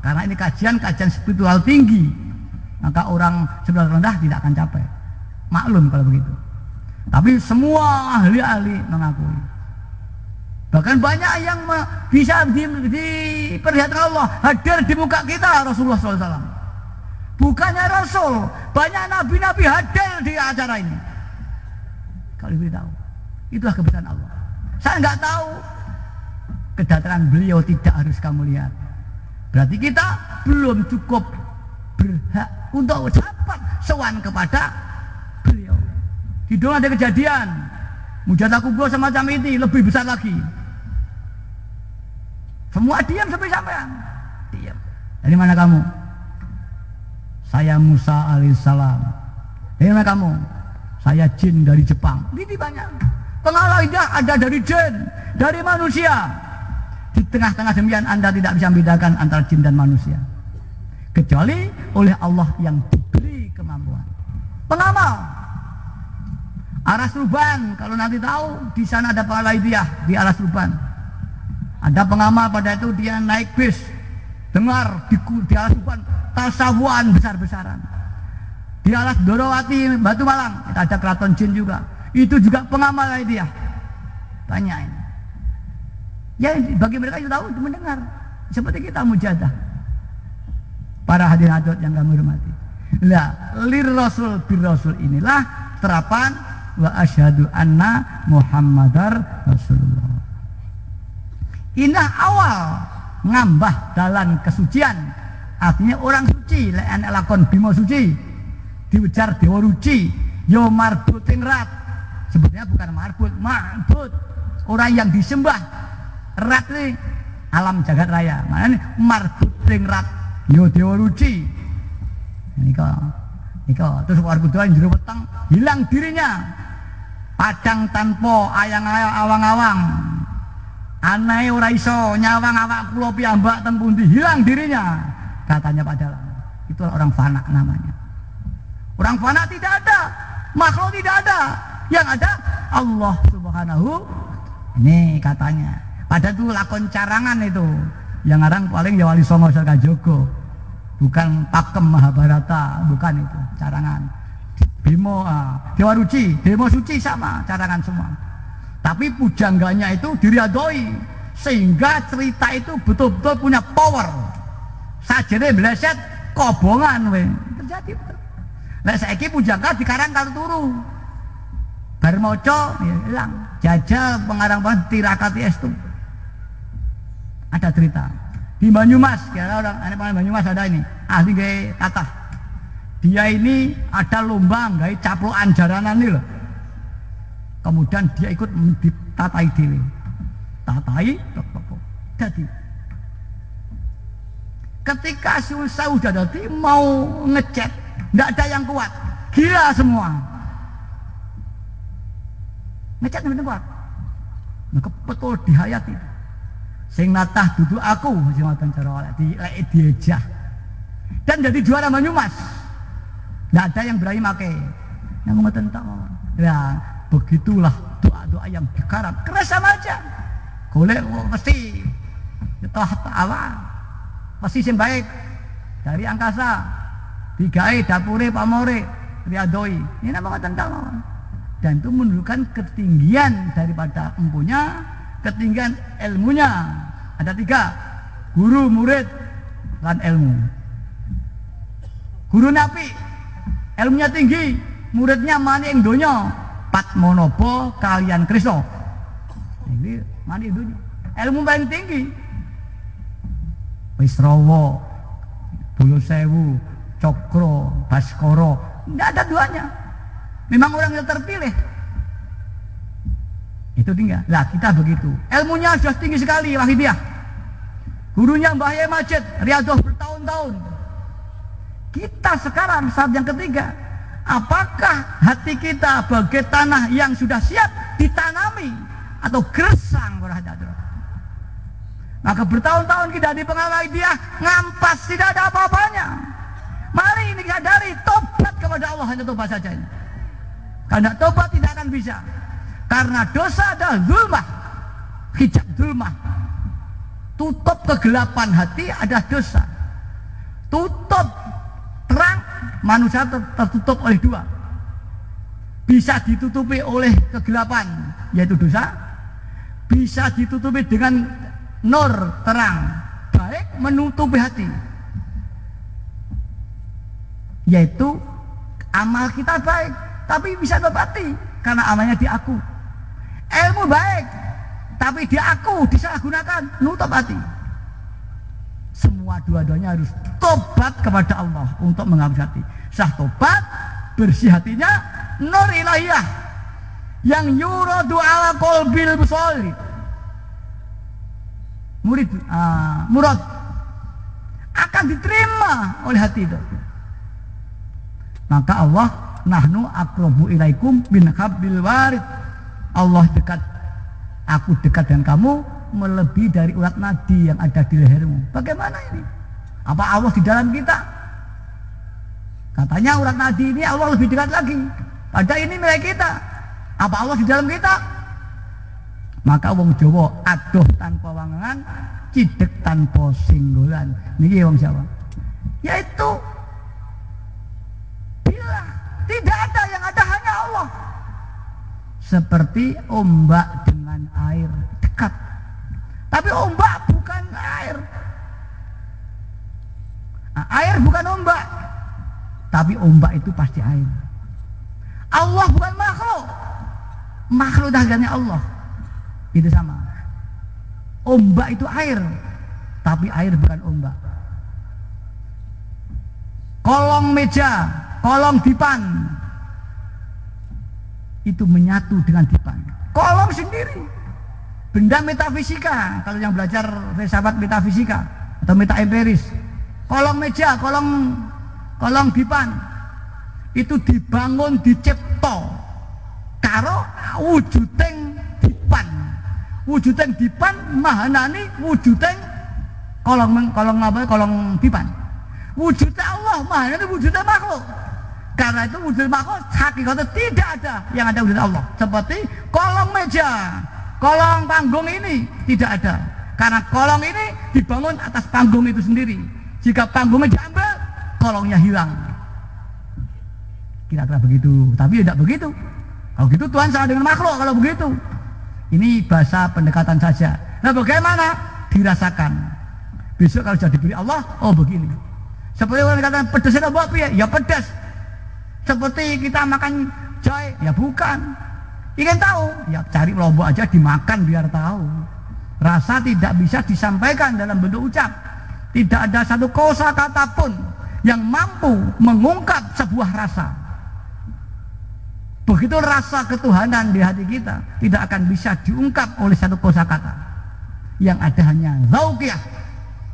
Karena ini kajian spiritual tinggi, maka orang sebelah rendah tidak akan capai. maklum kalau begitu. Tapi semua ahli-ahli mengakui. Bahkan banyak yang bisa diperlihatkan Allah hadir di muka kita Rasulullah SAW. Bukannya Rasul, banyak nabi-nabi hadir di acara ini. Kalau beritahu, itulah kebesaran Allah. Saya nggak tahu kedatangan beliau tidak harus kamu lihat. Berarti kita belum cukup berhak untuk dapat sowan kepada beliau. Di dunia ada kejadian mujadah kubro semacam ini lebih besar lagi. Semua diam sampai sampean. Diam. Dari mana kamu? Saya Musa alaihissalam. Dari mana kamu? Saya jin dari Jepang. Ini banyak. Pengalaman ada dari jin, dari manusia. Di tengah-tengah demikian Anda tidak bisa membedakan antara jin dan manusia. Kecuali oleh Allah yang diberi kemampuan. Pengamal. Aras Ruban, kalau nanti tahu di sana ada pengalaman di Aras Ruban. Ada pengamal pada itu dia naik bis, dengar di Alas Ruban tasawuan besar-besaran. Di Alas Dorowati Batu Malang kita ada keraton jin juga. Itu juga pengamal dia. Banyak ini. Ya bagi mereka itu tahu mendengar seperti kita mujadah. Para hadirin yang kami hormati. Lah lir rasul bir rasul inilah terapan wa asyhadu anna Muhammadar Rasulullah. Indah awal ngambah dalan kesucian. Artinya orang suci, lek lakon bimo suci, diujar dewa ruci, yo marbut rat. Sebetulnya bukan marbut, orang yang disembah. Rat ini alam jagat raya. Maknanya marbut rat, yo dewa ruci. Niko, terus warga doang jero weteng hilang dirinya. Padang tanpa ayang-ayang awang-awang. Anai ora iso nyawang awak kula piyambak teng pundi, hilang dirinya. Katanya padahal itulah orang fana namanya. Orang fana tidak ada, makhluk tidak ada. Yang ada Allah Subhanahu. Ini katanya. Padahal itu lakon carangan itu. Yang orang paling ya Wali Songo Saka Jogo. Bukan Pakem Mahabharata, bukan itu, carangan. Bimo, Dewa Ruci, Dewa Suci sama, carangan semua. Tapi pujangganya itu diriadoi, sehingga cerita itu betul-betul punya power. Sajane bleset kobongan we. Terjadi betul. Lah saiki pujangga dikarang karo turu. Bar maca ya hilang. Jajal pengarang Tirakati Estu. Ada cerita. Di Banyumas, kira orang anak Banyumas ada ini, ahli gaya kata. Dia ini ada lomba gaya caplokan jaranan ini loh. Kemudian dia ikut ditatai diri. Tatai, jadi. Ketika susah udah jadi mau ngecek, nggak ada yang kuat, gila semua. Ngecek nggak kuat, nggak betul dihayati. Sing natah duduk aku, sing ngoten cara oleh diejah. Dan jadi juara Banyumas. Nggak ada yang berani make. Yang ngoten tok. Ya, begitulah doa-doa yang dikarang. Keras sama aja. Golek mesti toh awal. Pasti sing baik dari angkasa. Digawe dapure pamore riadoi. Ini nama ngoten tok. Dan itu menunjukkan ketinggian daripada empunya, ketinggian ilmunya. Ada 3, guru, murid, dan ilmu. Guru napi, ilmunya tinggi, muridnya mani ing donya, Padmanaba kalian Krishna. Ini mani ing donya. Ilmu paling tinggi. Wisrawa, Bolosewu, Cokro, Baskara, enggak ada duanya. Memang orang yang terpilih. Itu tinggal. Lah kita begitu. Ilmunya sudah tinggi sekali Wahidiyah. Gurunya Mbah Yai Majid, riadoh bertahun-tahun. Kita sekarang saat yang ketiga, apakah hati kita bagai tanah yang sudah siap ditanami atau gersang berhadapan? Maka bertahun-tahun kita di pengawal dia ngampas, tidak ada apa-apanya. Mari ini sadari, tobat kepada Allah, hanya tobat saja ini. Karena tobat tidak akan bisa. Karena dosa adalah zulmah, hijab zulmah. Tutup kegelapan hati ada dosa. Tutup terang manusia tertutup oleh 2. bisa ditutupi oleh kegelapan, yaitu dosa, bisa ditutupi dengan nur, terang, baik menutupi hati, yaitu amal kita baik, tapi bisa terobati karena amalnya di aku. Ilmu baik, tapi di aku disalahgunakan, nutup hati. Semua dua-duanya harus tobat kepada Allah untuk menghapus hati. Sah tobat, bersih hatinya, nur ilahiyah yang yuradu ala qalbil musolli. Murad akan diterima oleh hati itu. Maka Allah, nahnu aqrabu ilaikum min hablil warid. Allah dekat, aku dekat dengan kamu melebihi dari urat nadi yang ada di lehermu. Bagaimana ini? Apa Allah di dalam kita? Katanya urat nadi ini Allah lebih dekat lagi. Padahal ini milik kita. Apa Allah di dalam kita? Maka wong Jawa adoh tanpa wangangan, cidek tanpa singgolan. Niki wong Jawa. Yaitu bila tidak ada, yang ada hanya Allah. Seperti ombak dengan air dekat. Tapi ombak bukan air. Nah, air bukan ombak. Tapi ombak itu pasti air. Allah bukan makhluk. Makhluk dagangannya Allah. Itu sama. Ombak itu air. Tapi air bukan ombak. Kolong meja, kolong dipan, itu menyatu dengan dipan. Kolong sendiri. Benda metafisika, kalau yang belajar filsafat metafisika atau metaempiris, kolong meja, kolong dipan itu dibangun, dicipta karo wujudeng dipan. Wujudeng dipan mahanani wujudeng kolong dipan. Wujudnya Allah mahanani wujudnya makhluk. Karena itu wujud makhluk hakikatnya tidak ada, yang ada wujud Allah. Seperti kolong meja, kolong panggung ini tidak ada. Karena kolong ini dibangun atas panggung itu sendiri. Jika panggungnya diambil, kolongnya hilang. Kira-kira begitu. Tapi tidak begitu. Kalau gitu Tuhan sama dengan makhluk kalau begitu. Ini bahasa pendekatan saja. Nah bagaimana? Dirasakan. Besok kalau sudah diberi Allah, oh begini. Seperti orang katakan pedasnya apa ya? Ya pedas. Seperti kita makan jahe, ya bukan. Ingin tahu? Ya cari lombok aja dimakan biar tahu. Rasa tidak bisa disampaikan dalam bentuk ucap. Tidak ada satu kosakata pun yang mampu mengungkap sebuah rasa. Begitu rasa ketuhanan di hati kita tidak akan bisa diungkap oleh satu kosakata. Yang ada hanya zauqiyah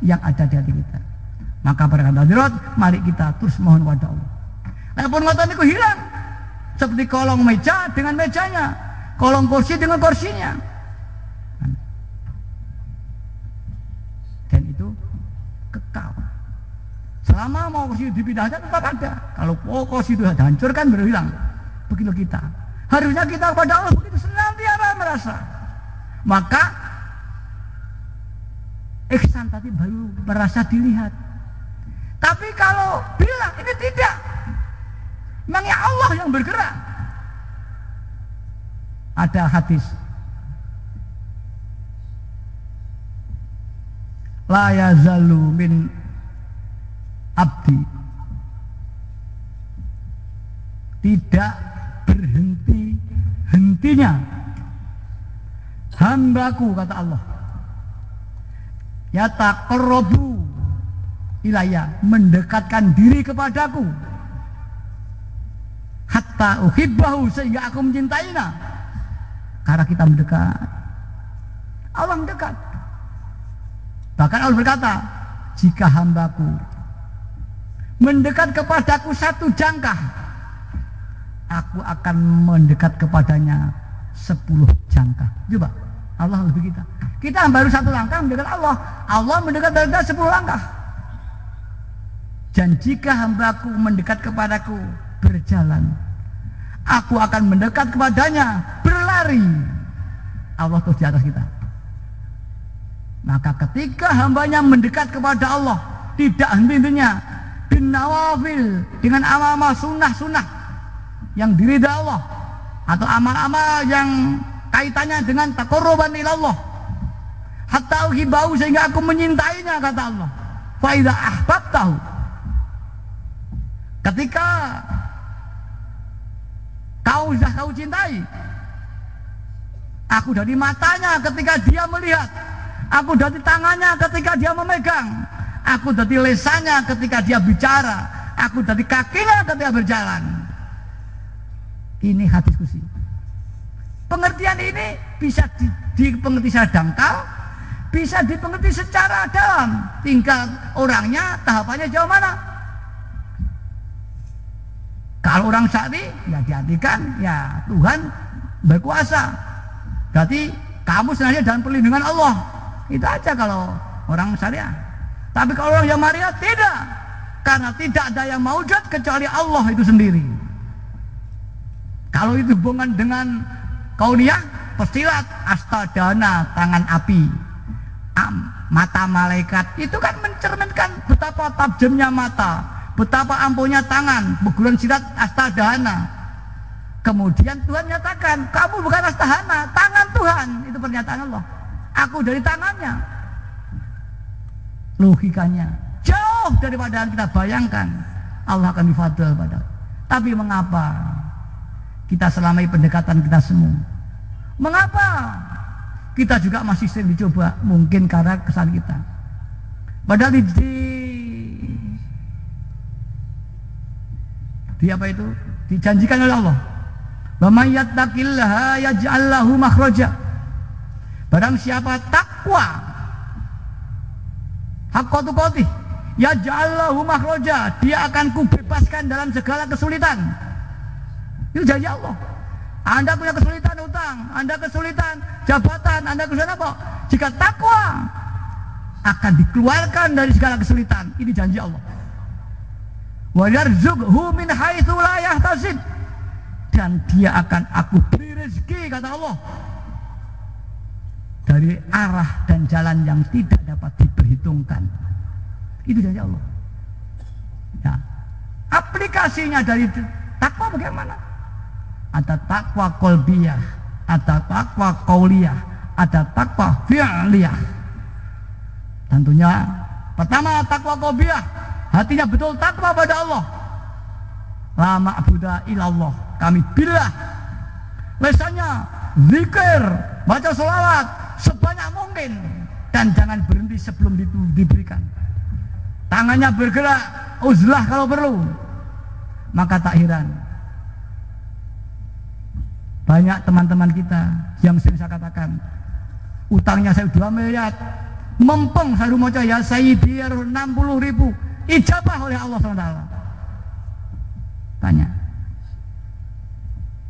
yang ada di hati kita. Maka pada hadirat, mari kita terus mohon kepada Allah. Walaupun ngoten niku hilang, seperti kolong meja dengan mejanya, kolong kursi dengan kursinya. Dan itu kekal. Selama mau kursi dipindahkan tetap ada. Kalau kursi itu hancurkan baru hilang. Begitu kita. Harusnya kita kepada Allah begitu senantiasa merasa. Maka ihsan tadi baru merasa dilihat. Tapi kalau bilang ini tidak, memangnya Allah yang bergerak. Ada hadis, la yazalu min abdi, tidak berhenti-hentinya hambaku, kata Allah, yataqarrabu ilayya, mendekatkan diri kepadaku, hatta uhibbahu, sehingga aku mencintainya. Karena kita mendekat, Allah mendekat. Bahkan Allah berkata, jika hambaku mendekat kepadaku satu jangkah, aku akan mendekat kepadanya 10 jangkah. Coba, Allah lebih kita. Kita baru satu langkah mendekat Allah, Allah mendekat dari 10 langkah. Dan jika hambaku mendekat kepadaku berjalan, aku akan mendekat kepadanya berlari. Allah terus di atas kita. Maka ketika hambanya mendekat kepada Allah, tidak henti-hentinya bin nawafil, dengan amal-amal sunnah-sunnah yang diridha Allah, atau amal-amal yang kaitannya dengan taqarruban ilallah, hatta uhibbahu, sehingga aku menyintainya, kata Allah. Fa idza ahbabtahu, ketika kau cintai, aku dari matanya ketika dia melihat, aku dari tangannya ketika dia memegang, aku dari lesannya ketika dia bicara, aku dari kakinya ketika berjalan. Ini hadis kursi. Pengertian ini bisa dipengerti secara dangkal, bisa dipengerti secara dalam. Tinggal orangnya tahapannya jauh mana. Kalau orang syari, ya diartikan ya Tuhan berkuasa. Berarti kamu sengaja dalam perlindungan Allah. Itu aja kalau orang syariah. Tapi kalau orang yang Maria tidak, karena tidak ada yang maujud kecuali Allah itu sendiri. Kalau itu hubungan dengan kauniyah, pestilat, astadana, tangan api, mata malaikat, itu kan mencerminkan betapa tajamnya mata, betapa ampuhnya tangan, pegulan sirat astadana. Kemudian Tuhan nyatakan, kamu bukan astadana, tangan Tuhan. Itu pernyataan Allah. Aku dari tangannya. Logikanya jauh daripada yang kita bayangkan. Allah akan difadl pada. Tapi mengapa kita selamai pendekatan kita semua? Mengapa kita juga masih sering dicoba? Mungkin karena kesalahan kita. Padahal di apa itu? Dijanjikan oleh Allah. Wa may yattaqillaha yaj'al lahu makhraja. Barang siapa takwa, haqqa tuqatih, yaj'al lahu makhraja, dia akan kubebaskan dalam segala kesulitan. Itu janji Allah. Anda punya kesulitan utang, Anda kesulitan jabatan, Anda kesulitan apa? Jika takwa, akan dikeluarkan dari segala kesulitan. Ini janji Allah. Wa yarzuqhu min haitsu la yahtasib, dan dia akan aku beri rezeki, kata Allah, dari arah dan jalan yang tidak dapat diperhitungkan. Itu janji Allah. Ya. Aplikasinya dari takwa bagaimana? Ada takwa qalbiyah, ada takwa qauliyah, ada takwa fi'liyah. Tentunya pertama takwa qalbiyah, hatinya betul takwa pada Allah. La ma'budu illallah, kami billah. Lesannya zikir, baca sholawat sebanyak mungkin, dan jangan berhenti sebelum diberikan. Tangannya bergerak, uzlah kalau perlu. Maka tak heran banyak teman-teman kita yang sering saya katakan, utangnya saya 2 miliar, mempeng saya mau ya Sayyidi 60.000, ijabah oleh Allah SWT.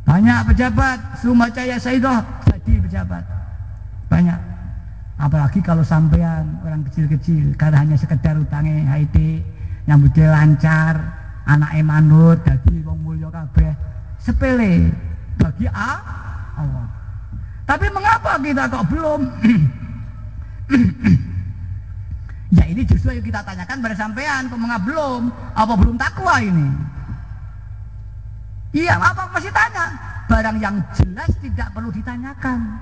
Banyak pejabat suruh ya Sayyidah, jadi pejabat banyak. Apalagi kalau sampean orang kecil-kecil, karena hanya sekedar utangnya haiti, nyambutnya lancar, anaknya manut, dadi wong mulya kabeh, sepele bagi Allah. Tapi mengapa kita kok belum? Ya ini justru yang kita tanyakan pada sampean, kok mengapa belum? Apa belum takwa ini? Iya, apa masih tanya? Barang yang jelas tidak perlu ditanyakan.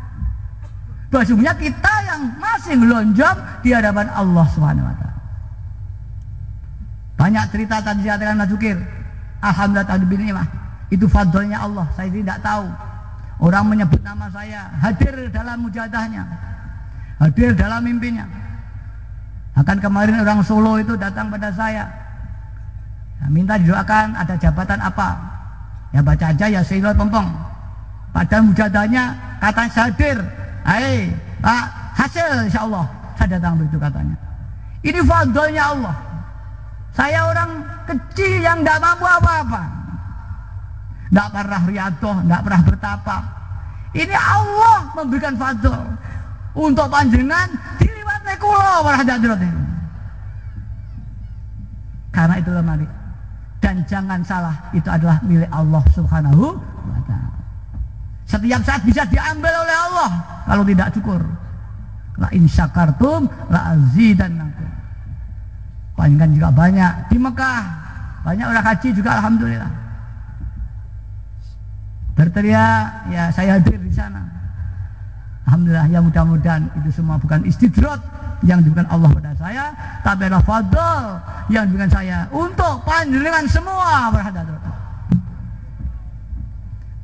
Sesungguhnya kita yang masih melonjong di hadapan Allah SWT. Banyak cerita tadi dikatakan Mas Zukir, alhamdulillah ta'ala, itu fadlnya Allah. Saya tidak tahu. Orang menyebut nama saya, hadir dalam mujadahnya, hadir dalam mimpinya. Akan kemarin orang Solo itu datang pada saya, minta didoakan ada jabatan apa. Ya baca aja ya Sayyidul Pempeng. Pada mujadahnya katanya hadir. Hai Pak, hasil insya Allah. Saya datang begitu katanya. Ini fadlnya Allah. Saya orang kecil yang tidak mampu apa-apa, tidak pernah riadoh, tidak pernah bertapa. Ini Allah memberikan fadl untuk panjenengan diliwat nekulo para hadirat ini. Karena itulah mari, dan jangan salah, itu adalah milik Allah Subhanahu wa ta'ala. Setiap saat bisa diambil oleh Allah kalau tidak syukur. La in syakartum la azidannakum. Panjenengan juga banyak di Mekah, banyak orang haji juga alhamdulillah. berteriak, ya saya hadir di sana. Alhamdulillah, ya mudah-mudahan itu semua bukan istidrat yang diberikan Allah pada saya, tapi adalah fadl yang diberikan saya untuk panjenengan semua berhadapan.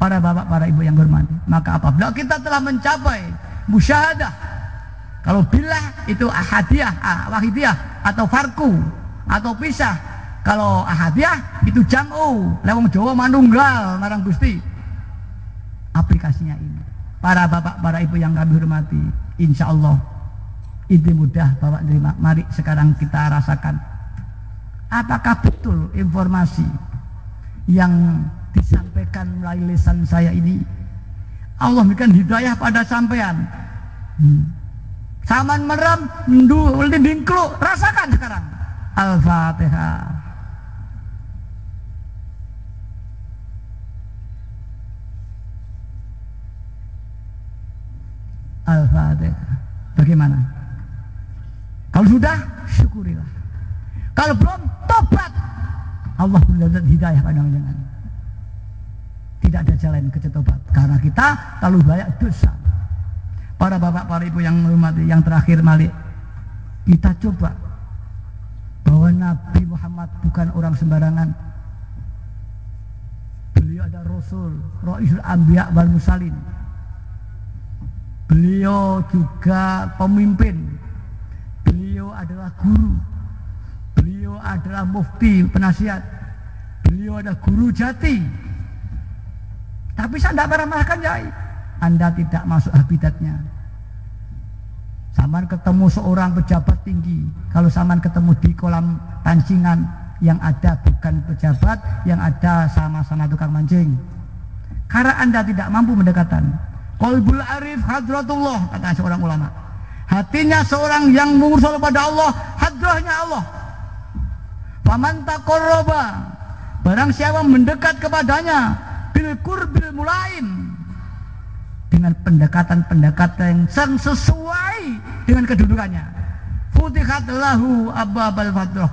Para bapak, para ibu yang hormati, maka apabila kita telah mencapai musyahadah, kalau bilah itu ahadiyah, wahidiyah atau farku atau pisah, kalau ahadiyah itu jam'u, lewong Jawa manunggal marang Gusti. Aplikasinya ini, para bapak, para ibu yang kami hormati, insya Allah itu mudah Bapak terima. Mari sekarang kita rasakan apakah betul informasi yang disampaikan melalui lisan saya ini Allah berikan hidayah pada sampean. Saman merem dingkluk, rasakan sekarang. Al-Fatihah. Al-Fatihah. Bagaimana? Kalau sudah, syukurilah. Kalau belum, tobat. Allah berikan hidayah pada jangan. Tidak ada jalan kecuali tobat, karena kita terlalu banyak dosa. Para bapak, para ibu yang menghormati, yang terakhir mari kita coba bahwa Nabi Muhammad bukan orang sembarangan. Beliau ada Rasul, Ra'isul Anbiya wal Mursalin. Beliau juga pemimpin. Beliau adalah guru. Beliau adalah mufti, penasihat. Beliau adalah guru jati. Tapi saya tidak marah-marahkan Yai. Anda tidak masuk habitatnya. Saman ketemu seorang pejabat tinggi. Kalau saman ketemu di kolam pancingan, yang ada bukan pejabat, yang ada sama-sama tukang mancing. Karena Anda tidak mampu mendekatan. Qalbul arif hadratullah, kata seorang ulama. Hatinya seorang yang mengurus pada Allah, hadrahnya Allah. Faman taqarraba, barang siapa mendekat kepadanya, bil qurbil mulaim, dengan pendekatan-pendekatan yang sesuai dengan kedudukannya, futihat lahu abwabal fadrah,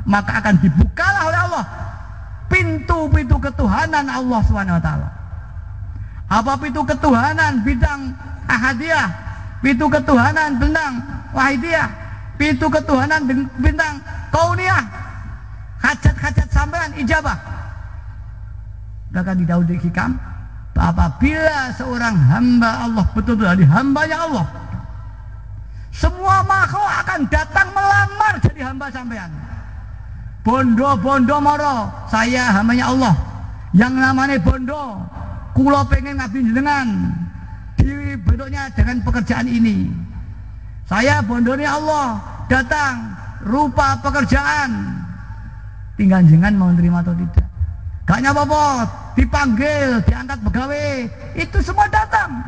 maka akan dibukalah oleh Allah pintu-pintu ketuhanan Allah Subhanahu wa taala. Apa pintu ketuhanan bidang ahadiyah, pintu ketuhanan bintang wahidiyah, pintu ketuhanan bintang kauniyah, hajat-hajat sampean ijabah. Bahkan di Daud Hikam, apabila seorang hamba Allah betul-betul dari hambanya Allah, semua makhluk akan datang melamar jadi hamba sampean. Bondo-bondo moro, saya hambanya Allah, yang namanya bondo, kulo pengen ngabdi jenengan di bentuknya dengan pekerjaan ini. Saya bondonya Allah, datang rupa pekerjaan, tinggal jenengan mau terima atau tidak. Gak nyapa-apa, dipanggil, diangkat pegawai, itu semua datang.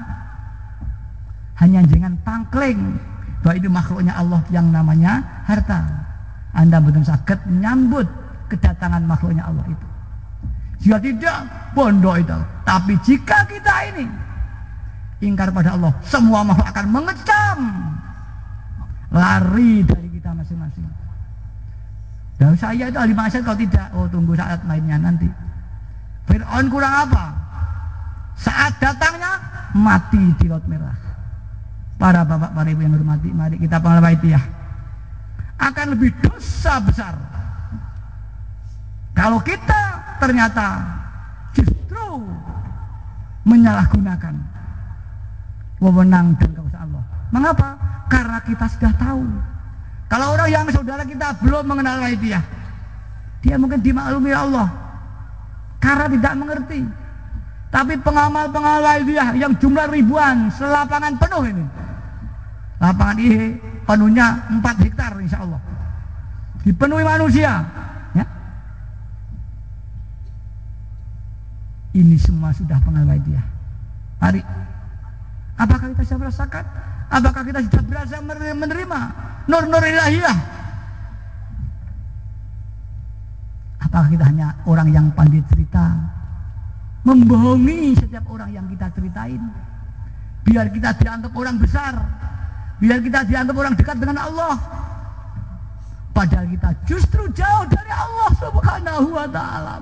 Hanya jangan pangkling bahwa itu makhluknya Allah yang namanya harta. Anda betul sakit menyambut kedatangan makhluknya Allah itu. Jika tidak, bondo itu. Tapi jika kita ini ingkar pada Allah, semua makhluk akan mengecam, lari dari kita masing-masing. Dan saya itu ahli maksiat kalau tidak, oh tunggu saat lainnya nanti. Fir'aun kurang apa? Saat datangnya mati di laut merah. Para bapak, para ibu yang hormati, mari kita pengawaitiyah. Akan lebih dosa besar kalau kita ternyata justru menyalahgunakan wewenang dan kekuasaan Allah. Mengapa? Karena kita sudah tahu. Kalau orang yang saudara kita belum mengenal waitiyah, dia mungkin dimaklumi Allah karena tidak mengerti. Tapi pengamal-pengamal waitiyah yang jumlah ribuan, selapangan penuh ini. Lapangan ini penuhnya 4 hektar insya Allah, dipenuhi manusia ya. Ini semua sudah pengamal dia. Mari, apakah kita sudah merasakan? Apakah kita sudah berasa menerima nur-nur ilahiyah? Apakah kita hanya orang yang pandai cerita, membohongi setiap orang yang kita ceritain, biar kita dianggap orang besar, biar kita dianggap orang dekat dengan Allah, padahal kita justru jauh dari Allah Subhanahu wa ta'ala.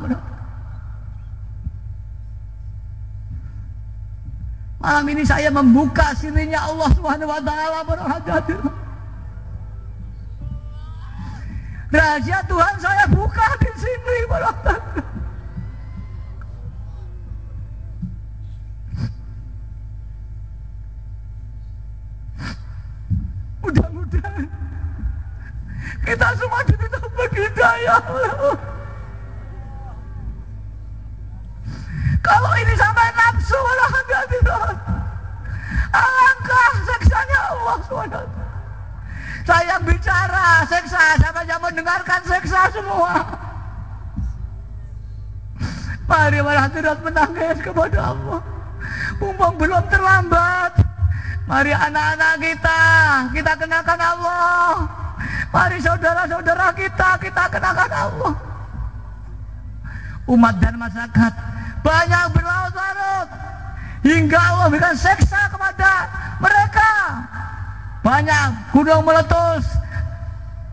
Malam ini saya membuka sirinya Allah Subhanahu wa taala para hadirin. Rahasia Tuhan saya buka di sini para hadirin. Mudah-mudahan kita semua diberi hidayah. Kalau ini sampai nafsu, alangkah seksanya Allah SWT. Saya bicara seksa, siapa yang mendengarkan seksa semua. Mari para hadirat menangis kepada Allah. Mumpung belum terlambat. Mari anak-anak kita kenakan Allah. Mari saudara-saudara kita kenakan Allah. Umat dan masyarakat banyak berlarut-larut hingga Allah berikan seksa kepada mereka. Banyak gunung meletus,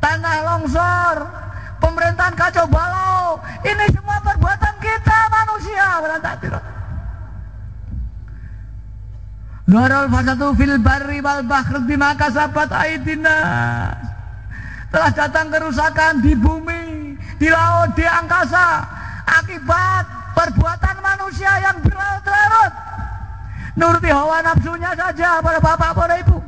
tanah longsor, pemerintahan kacau balau. Ini semua perbuatan kita manusia. Darul fasadu fil barri wal bahri bima kasabat aydina. Telah datang kerusakan di bumi, di laut, di angkasa akibat perbuatan manusia yang berlarut-larut nuruti hawa nafsunya saja para bapak, para ibu,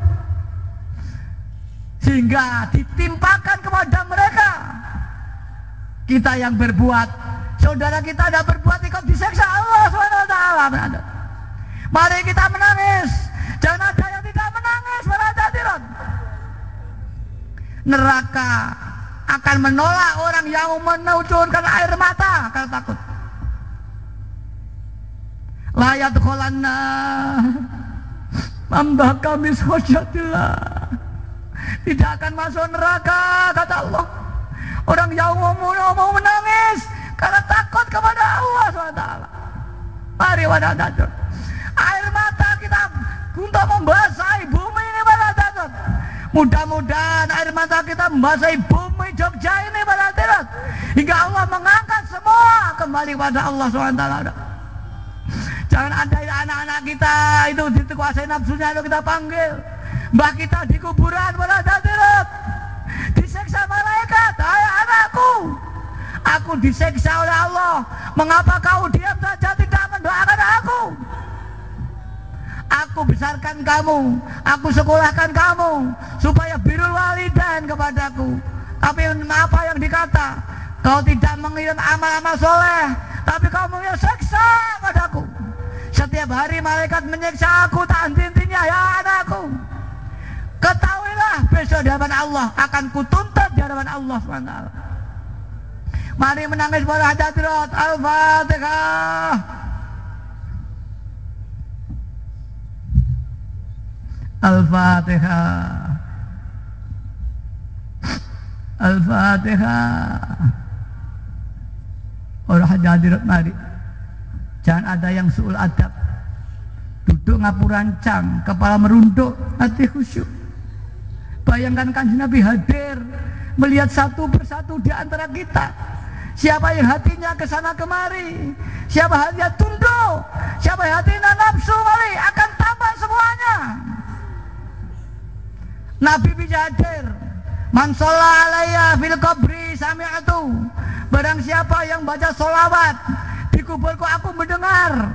sehingga ditimpakan kepada mereka. Kita yang berbuat, saudara kita ada berbuat, ikut diseksa Allah SWT. Mari kita menangis. Jangan ada yang tidak menangis para hadirin. Neraka akan menolak orang yang menucurkan air mata karena takut. La yadkhulanna mambaka min khasyatillah. Tidak akan masuk neraka kata Allah orang yang mau menangis karena takut kepada Allah SWT. Mari pada hadirin. Air mata kita untuk membasahi bumi ini pada hadirin. Mudah-mudahan air mata kita membasahi bumi Jogja ini pada hadirin, hingga Allah mengangkat semua kembali pada Allah SWT. Jangan ada anak-anak kita itu dikuasai nafsunya, itu kita panggil. Mbah kita di kuburan pada hadirin, diseksa malaikat. Hai anakku, aku diseksa oleh Allah. Mengapa kau diam saja tidak mendoakan aku? Aku besarkan kamu, aku sekolahkan kamu supaya birrul walidain kepadaku. Tapi apa yang dikata? Kau tidak mengirim amal-amal soleh, tapi kau mengirim seksa padaku. Setiap hari malaikat menyiksa aku tak henti-hentinya. Ya anakku, ketahuilah besok di hadapan Allah akan kutuntut di hadapan Allah SWT. Mari menangis para hadirat. Al-Fatihah. Al-Fatihah. Al-Fatihah. Orang hadirat, mari. Jangan ada yang suul adab, duduk ngapurancang, kepala merunduk, hati khusyuk. Bayangkan Kanjeng Nabi hadir, melihat satu persatu di antara kita. Siapa yang hatinya kesana kemari, siapa hatinya tunduk, siapa yang hatinya nafsu kali, akan tambah semuanya. Nabi bisa hadir. Man sholla alayya fil qabri sami'atu. Barang siapa yang baca sholawat di kuburku aku mendengar.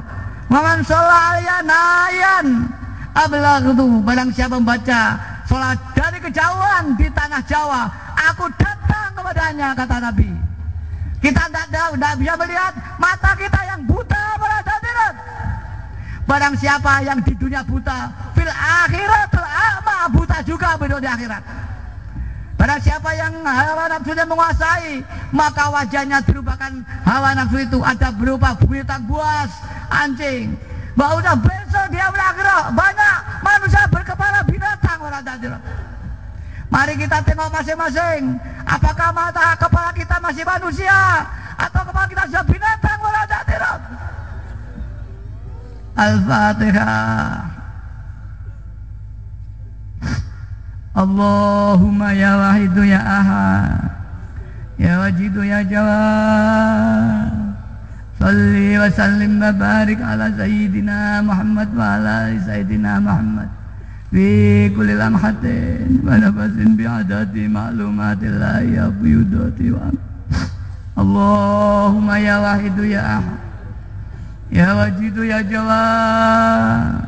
Man sholla alayya nayan ablaghtu. Barang siapa membaca sholat dari kejauhan di tanah Jawa, aku datang kepadanya, kata Nabi. Kita tidak bisa melihat, mata kita yang buta berhadirat. Barang siapa yang di dunia buta, fil akhirat a'ma, buta juga di akhirat. Barang siapa yang hawa nafsunya menguasai, maka wajahnya dirupakan hawa nafsu itu ada berupa binatang buas, anjing. Bahwa besok dia akhirat banyak manusia berkepala binatang berhadirat. Mari kita tengok masing-masing, apakah mata kepala kita masih manusia atau kepala kita sudah binatang berhadirat. Al-Fatihah. Allahumma ya wahidu ya ahad, ya wajidu ya jawad, Salli wa sallim wa barik ala Sayyidina Muhammad wa ala ali Sayyidina Muhammad fi kulli lamhatin wa nafasin bi'adati ma'lumatillahi ya buyudati wa Allahumma ya wahidu ya ahad ya wajidu ya jawad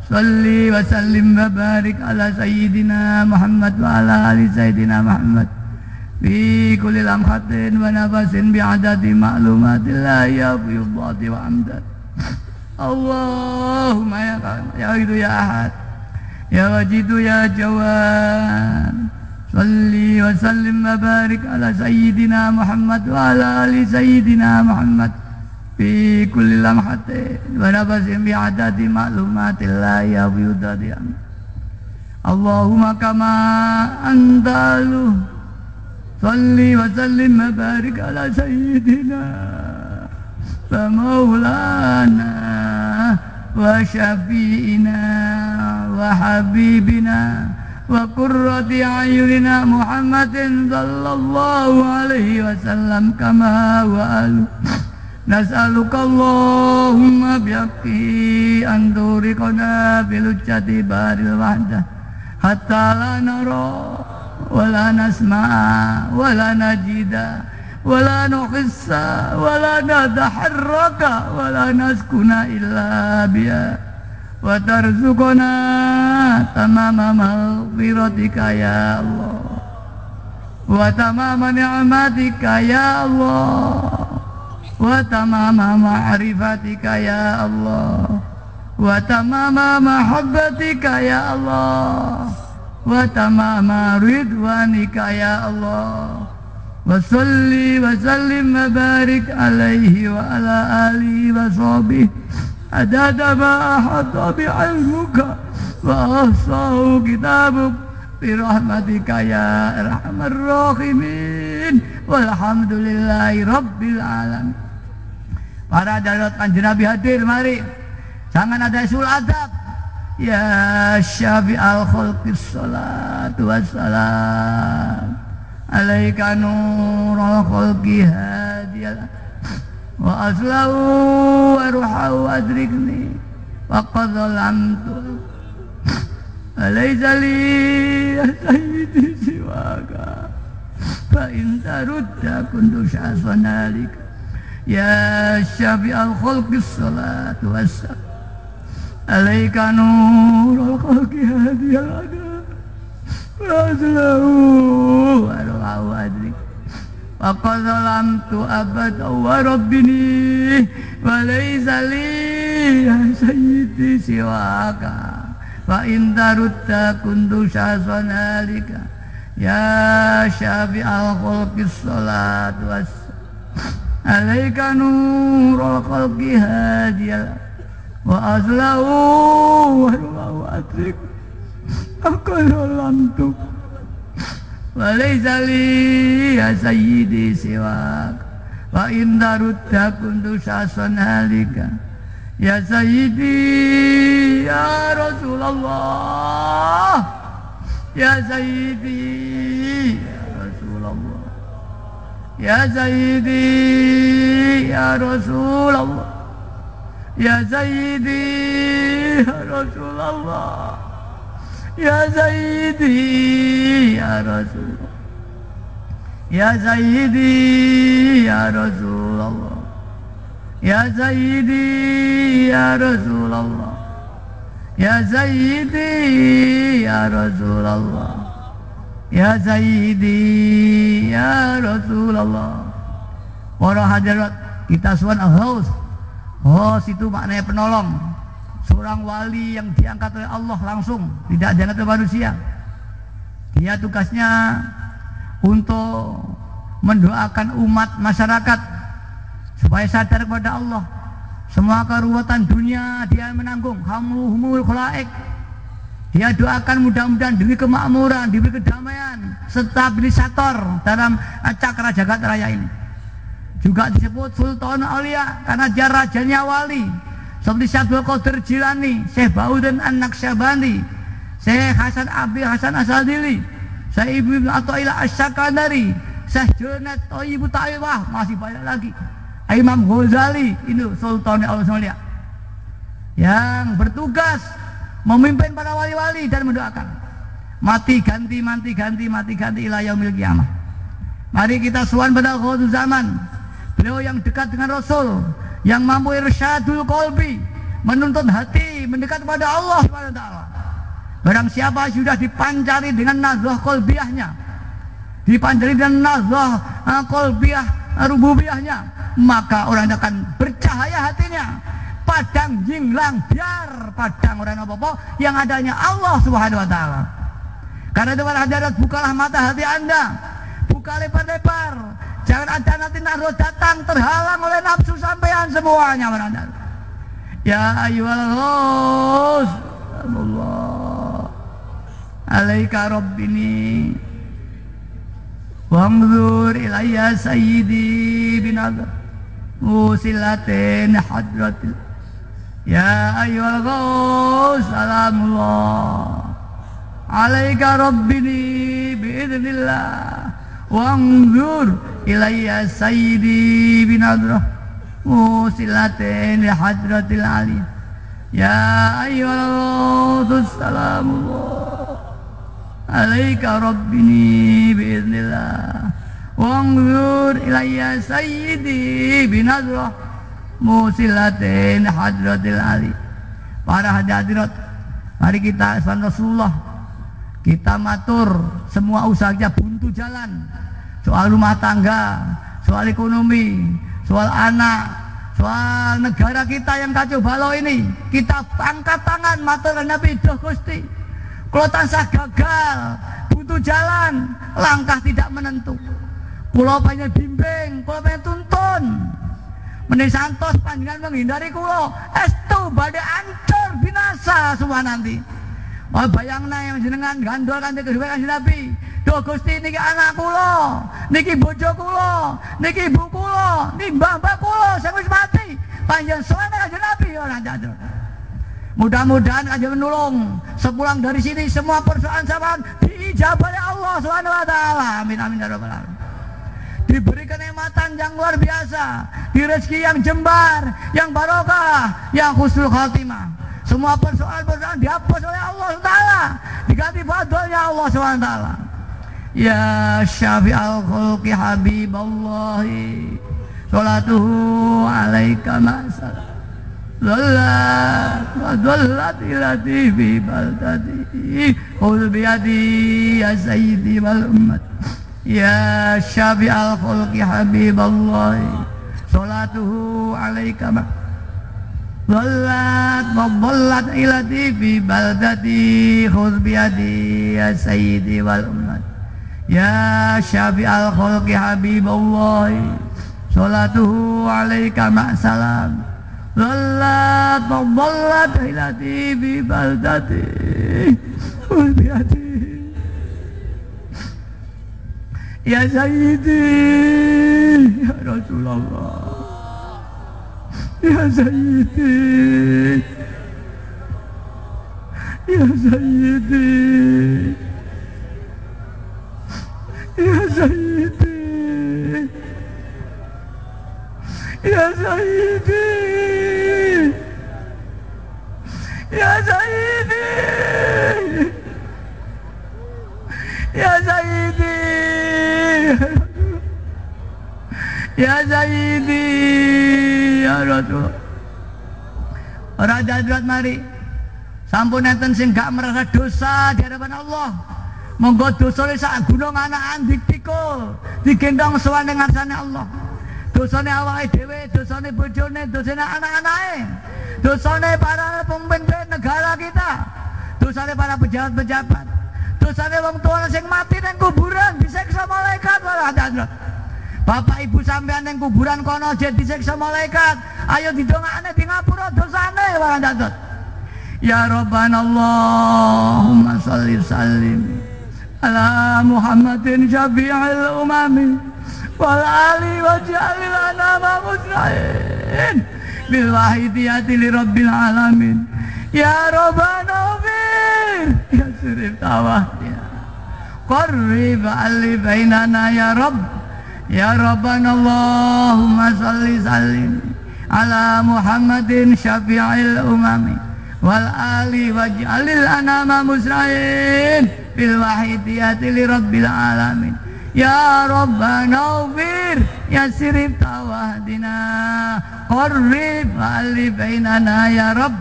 Salli wa sallim wa barik ala Sayyidina Muhammad wa ala ali Sayyidina Muhammad fi kulli lamhatin wa nafasin bi'adati ma'lumatillahi ya buyudati wa amdad Allahumma ya wahidu ya ahad ya wajidu ya jawad Salli wa sallim wa barik ala Sayyidina Muhammad wa ala ali Sayyidina Muhammad fi kulli lamhatin wa nafasin bi'adati ma'lumatillahi ya buyudati Allahumma kama antalu Salli wa sallim wa barik ala Sayyidina wa maulana wa syafi'ina wa habibina wa qurrati a'yunina Muhammadin sallallahu alaihi wasallam kama wa alu nas'aluka Allahumma bihaqqi an turiqana bilujjati baril wahdah hatta la nara wa la nasma'a wa la najida wa la nuhissa wa la nataharraka wa la naskuna illa biha wa tarzuqana tamama maghfiratika ya Allah wa tamama ni'matika ya Allah wa tamama ma'rifatika ya Allah wa tamama mahabbatika ya Allah wa tamama ridwanika ya Allah wa salli wa sallim wa barik alaihi wa ala alihi wa sahbihi adada ma ahata bi'ilmuka wa ahsahu kitabuk birahmatika ya arhamar rahimin walhamdulillahi rabbil alamin. Para darat kanjeng Nabi hadir, mari jangan ada sul adab. Ya syafi'al khalqis salatu wassalam alaika nurul khalqi hadiyal wa aslahu wa ruhahu adrikni wa qad zalamtu alaysa li ya sayyidi siwaka fa in tarudda kuntu syahsanalika ya syafi'al khalqis salatu wassalam alaika nurul khalqi hadiyal adab wa aslahu wa ruhahu adrikni wa qad zalamtu abada wa rabbini wa laysa li ya sayyidi siwaka fa in tarudda kuntu syahsanalika ya syafi'al khalqis salatu wassalam alaika nurul khalqi hadiyal wa aslahu wa ruhahu adrik aku zalamtu wa laysa li ya sayyidi siwak wa in tarudda kuntu syahsanalika ya sayyidi ya Rasulullah ya sayyidi ya Rasulullah ya sayyidi ya Rasulullah ya sayyidi ya Rasulullah ya sayyidi ya Rasulullah ya sayyidi ya Rasulullah ya sayyidi ya Rasulullah ya sayyidi ya Rasulullah ya sayyidi ya Rasulullah. Para hadirat kita suan al-Ghaus. Ghaus itu maknanya penolong, seorang wali yang diangkat oleh Allah langsung, tidak diangkat oleh manusia. Dia tugasnya untuk mendoakan umat masyarakat supaya sadar kepada Allah. Semua keruwetan dunia dia menanggung, hamluhumul khalaik. Dia doakan mudah-mudahan demi kemakmuran, demi kedamaian, stabilisator dalam cakra jagat raya ini. Juga disebut Sultan Aulia karena dia rajanya wali. Seperti Syekh Abdul Qadir Jilani, Syekh Bauddin An-Naqsyabandi, Syekh Hasan Abi Hasan Asadili, Syekh Ibnu Athaillah Asy-Syakandari, Syekh Junaid Thayyib Ta'ifah, masih banyak lagi. Imam Ghazali itu Sultan Allah SWT yang bertugas memimpin para wali-wali dan mendoakan mati ganti ila yaumil qiyamah. Mari kita suan pada Ghauzul Zaman, beliau yang dekat dengan Rasul, yang mampu irsyadul qalbi, menuntut hati mendekat kepada Allah SWT. Barang siapa sudah dipancari dengan nazah qalbiyahnya, dipancari dengan nazah qalbiyah rububiyahnya, maka orang akan bercahaya hatinya, padang jinglang biar padang orang apa-apa yang adanya Allah Subhanahu wa taala. Karena itu para hadirat, bukalah mata hati Anda, buka lebar-lebar, jangan ada nanti naruh datang terhalang oleh nafsu sampean semuanya para hadirat. Ya ayyuhal ghus Allah alaika rabbini wangzur ilayya sayyidi binadar musilatin hadratil. Ya ayyuhal ghus salamullah alaika rabbini biidznillah wangzur ilayya sayyidi binadar musilatin hadratil aliyah. Ya ayyuhal ghus salamullah alaika rabbini biiznillah wangzur ilayya sayyidi binadrah musilatin hadratil ali. Para hadirat, mari kita asal Rasulullah, kita matur semua usaha kita buntu jalan, soal rumah tangga, soal ekonomi, soal anak, soal negara kita yang kacau balau ini, kita angkat tangan matur Nabi, doh Gusti kalau tansah gagal, butuh jalan, langkah tidak menentu. Kulo pengen bimbing, kulo pengen tuntun. Menih santos panjenengan menghindari kulo, estu badhe ancur binasa semua nanti. Oh bayangna yang jenengan gandol kanthi kedhuwe Kanjeng Nabi. Duh Gusti niki anak kulo, niki bojo kulo, niki ibu kulo, niki mbah-mbah kulo sing wis mati. Panjenengan sowan Kanjeng Nabi ora jatuh. Mudah-mudahan aja menolong. Sepulang dari sini semua persoalan sampean diijabah oleh Allah Subhanahu wa taala. Amin amin ya rabbal alamin. Diberi kenikmatan yang luar biasa, di rezeki yang jembar, yang barokah, yang husnul khatimah. Semua persoalan-persoalan dihapus oleh Allah Taala, diganti fadlnya Allah Subhanahu wa taala. Ya syafi'al khulqi habiballahi sholatuhu alaika ma'salam. Dhallat ilati fi baldati khudh biyadi ya sayyidi wal ummat. Ya syafi'al khulqi habiballahi sholatuhu alaika ma dhallat ilati fi baldati khudh biyadi ya sayyidi wal ummat. Ya syafi'al khulqi habiballahi sholatuhu alaika ma salam. Dhallat ilati fi baldati khudh biyadi ya Sayyidi ya Rasulullah ya Sayyidi ya Sayyidi ya Sayyidi ya Sayyidi ya Sayyidi ya Sayyidi ya Sayyidi ya Rasul. Ora jadwat mari sampun enten sing gak merasa dosa di hadapan Allah, monggo dosane sak gunung anak andik pikul digendong sowan ning ngarsane Allah. Dosane awake dhewe, dosane bojone, dosane anak-anake, dosane para pemimpin negara kita, dosane para pejabat-pejabat, dosane wong tuwa sing mati ning kuburan disiksa malaikat. Ora jadwat. Bapak ibu sampean ning kuburan kono aja disiksa malaikat. Ayo didongakne di ngapura dosane wae dados. Ya Rabbana Allahumma sholli sallim ala Muhammadin syafi'il umami wal ali wa ja'alil anama musna'in bil wahidiyati li rabbil alamin. Ya Rabbana fir ya sirif tawah ya qarrib ali bainana ya Rabb Ya Rabbana Allahumma salli sallim ala Muhammadin syafi'il umami wal ali waj'alil anama musra'in bil wahidiyati li rabbil alamin. Ya Rabbana ufir yasirif tawahdina qarrib wa'ali bainana ya Rabb.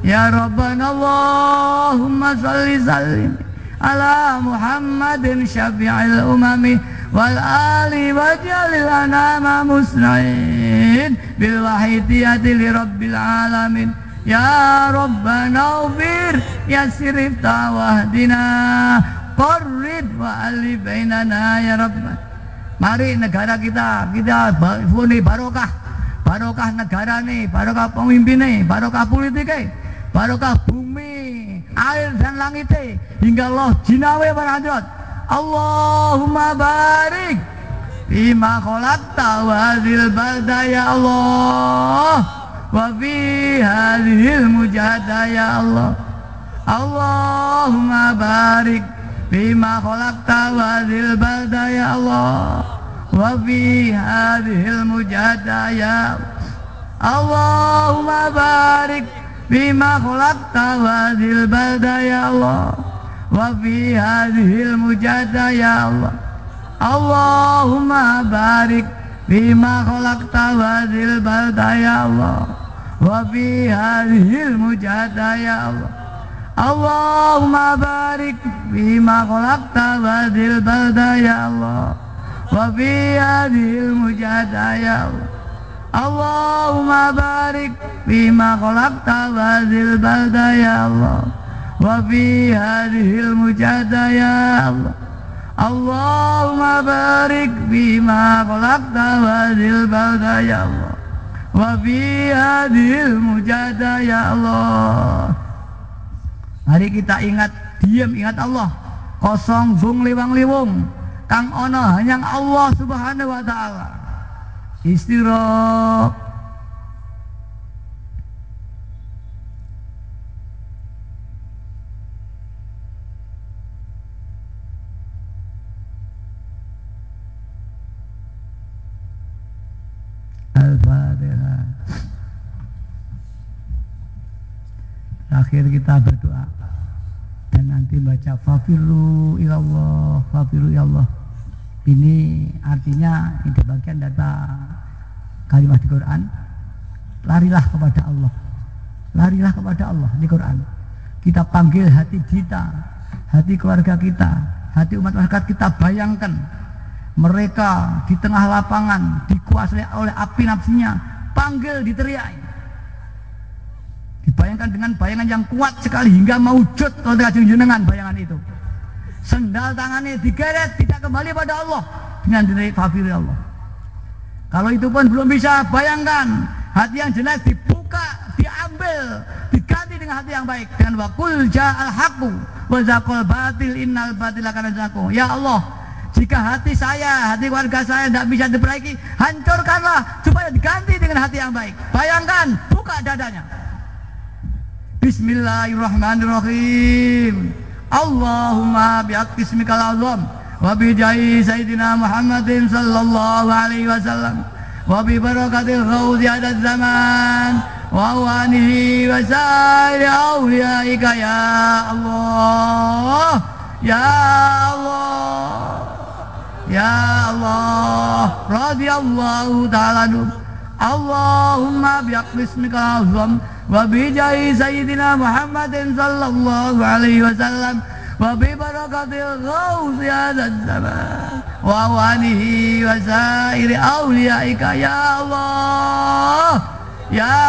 Ya Rabbana Allahumma salli sallim ala Muhammadin syafi'il umami wal ali waj'alil anama musra'in bil wahidiyati li rabbil alamin. Ya Rabbana ufir yasirif tawahdina qarrib wa ali bainana ya Rabb. Mari negara kita buni barokah negara nih, barokah pemimpin nih, barokah politik nih, barokah bumi, air dan langit hingga Allah jinawe para hadirat. Allahumma barik bima khalaqta wa hadhil balda ya Allah wa fi hadhil mujahada ya Allah. Allahumma barik bima khalaqta wa hadhil balda ya Allah wa fi hadhil mujahada ya Allahumma barik bima khalaqta wa hadhil balda ya Allah wa fi hadhil mujahada ya Allah. Allahumma barik bima khalaqta wa hadhil balda ya Allah wa fi hadhil mujahada ya Allah. Allahumma barik bima khalaqta wa hadhil balda ya Allah wa fi hadhil mujahada ya Allah. Allahumma barik bima khalaqta wa hadhil balda ya Allah wa fi hadhil mujahada ya Allah. Allahumma barik bima khalaqta wa hadhil balda ya Allah wa fi hadhil mujahada ya Allah. Mari kita ingat, diam ingat Allah, kosong bung liwang liwung kang ono hanyang Allah subhanahu wa ta'ala. Istirahat. Al-Fatihah. Terakhir kita berdoa dan nanti baca fafiru ilallah, fafiru ilallah. Ini artinya ini bagian data kalimat di Quran. Larilah kepada Allah, larilah kepada Allah di Quran. Kita panggil hati kita, hati keluarga kita, hati umat masyarakat kita. Bayangkan mereka di tengah lapangan dikuasai oleh api nafsunya, panggil, diteriaki. Dibayangkan dengan bayangan yang kuat sekali hingga mewujud oleh Kanjeng Jenengan bayangan itu. Sendal tangannya digeret, tidak kembali pada Allah dengan diri fafir Allah. Kalau itu pun belum bisa, bayangkan hati yang jelek dibuka, diambil, diganti dengan hati yang baik dengan waqul ja'al haqqu wa zaqal batil innal batila kana zaqu. Ya Allah, jika hati saya, hati keluarga saya tidak bisa diperbaiki, hancurkanlah supaya diganti dengan hati yang baik. Bayangkan, buka dadanya. Bismillahirrahmanirrahim. Allahumma bihaqqi ismikal azam wa bi jahi sayyidina Muhammadin sallallahu alaihi wasallam wa bi barakatil ghauzi hadaz zaman wa awanihi wa sairi awliyaika ya Allah ya Allah ya Allah radhiyallahu ta'ala anhu. Allahumma bihaqqi ismikal azam wa bi jahi sayyidina Muhammadin sallallahu alaihi wasallam wa bi barakatil ghauzi hadzal zaman wa awanihi wa sairi awliyaika ya Allah ya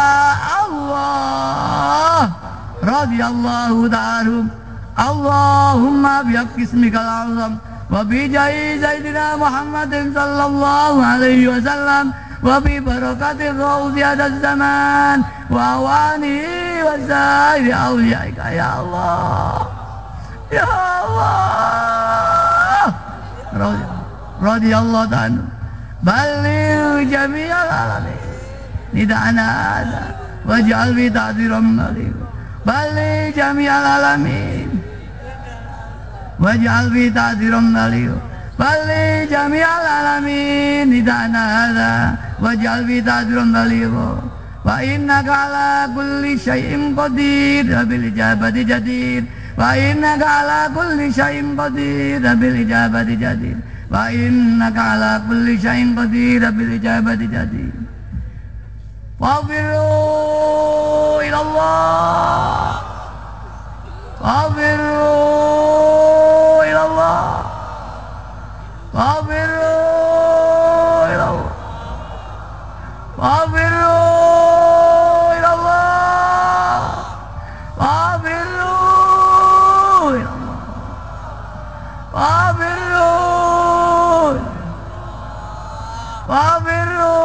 Allah radhiyallahu ta'ala. Allahumma bihaqqi ismikal azam wa bi jahi sayyidina Muhammadin sallallahu alaihi wasallam wa bi barakatil ghauzi hadzal zaman wa awanihi wa sairi awliyaika ya Allah ya Allah radhiyallahu ta'ala balligh jami'al alamin nida'ana hadza waj'al bi ta'dziran malik balligh jami'al alamin waj'al bi ta'dziran malik Bali jami'al alamin hidana hadza waj'al fi tadrum baligho wa innaka ala kulli syai'in qadir bil ijabati jadir wa innaka ala kulli syai'in qadir bil ijabati jadir wa innaka ala kulli syai'in qadir bil ijabati jadir wafiru ilallah wafiru ilallah wafiru ilallah wafiru ilallah wafiru ilallah wafiru wafiru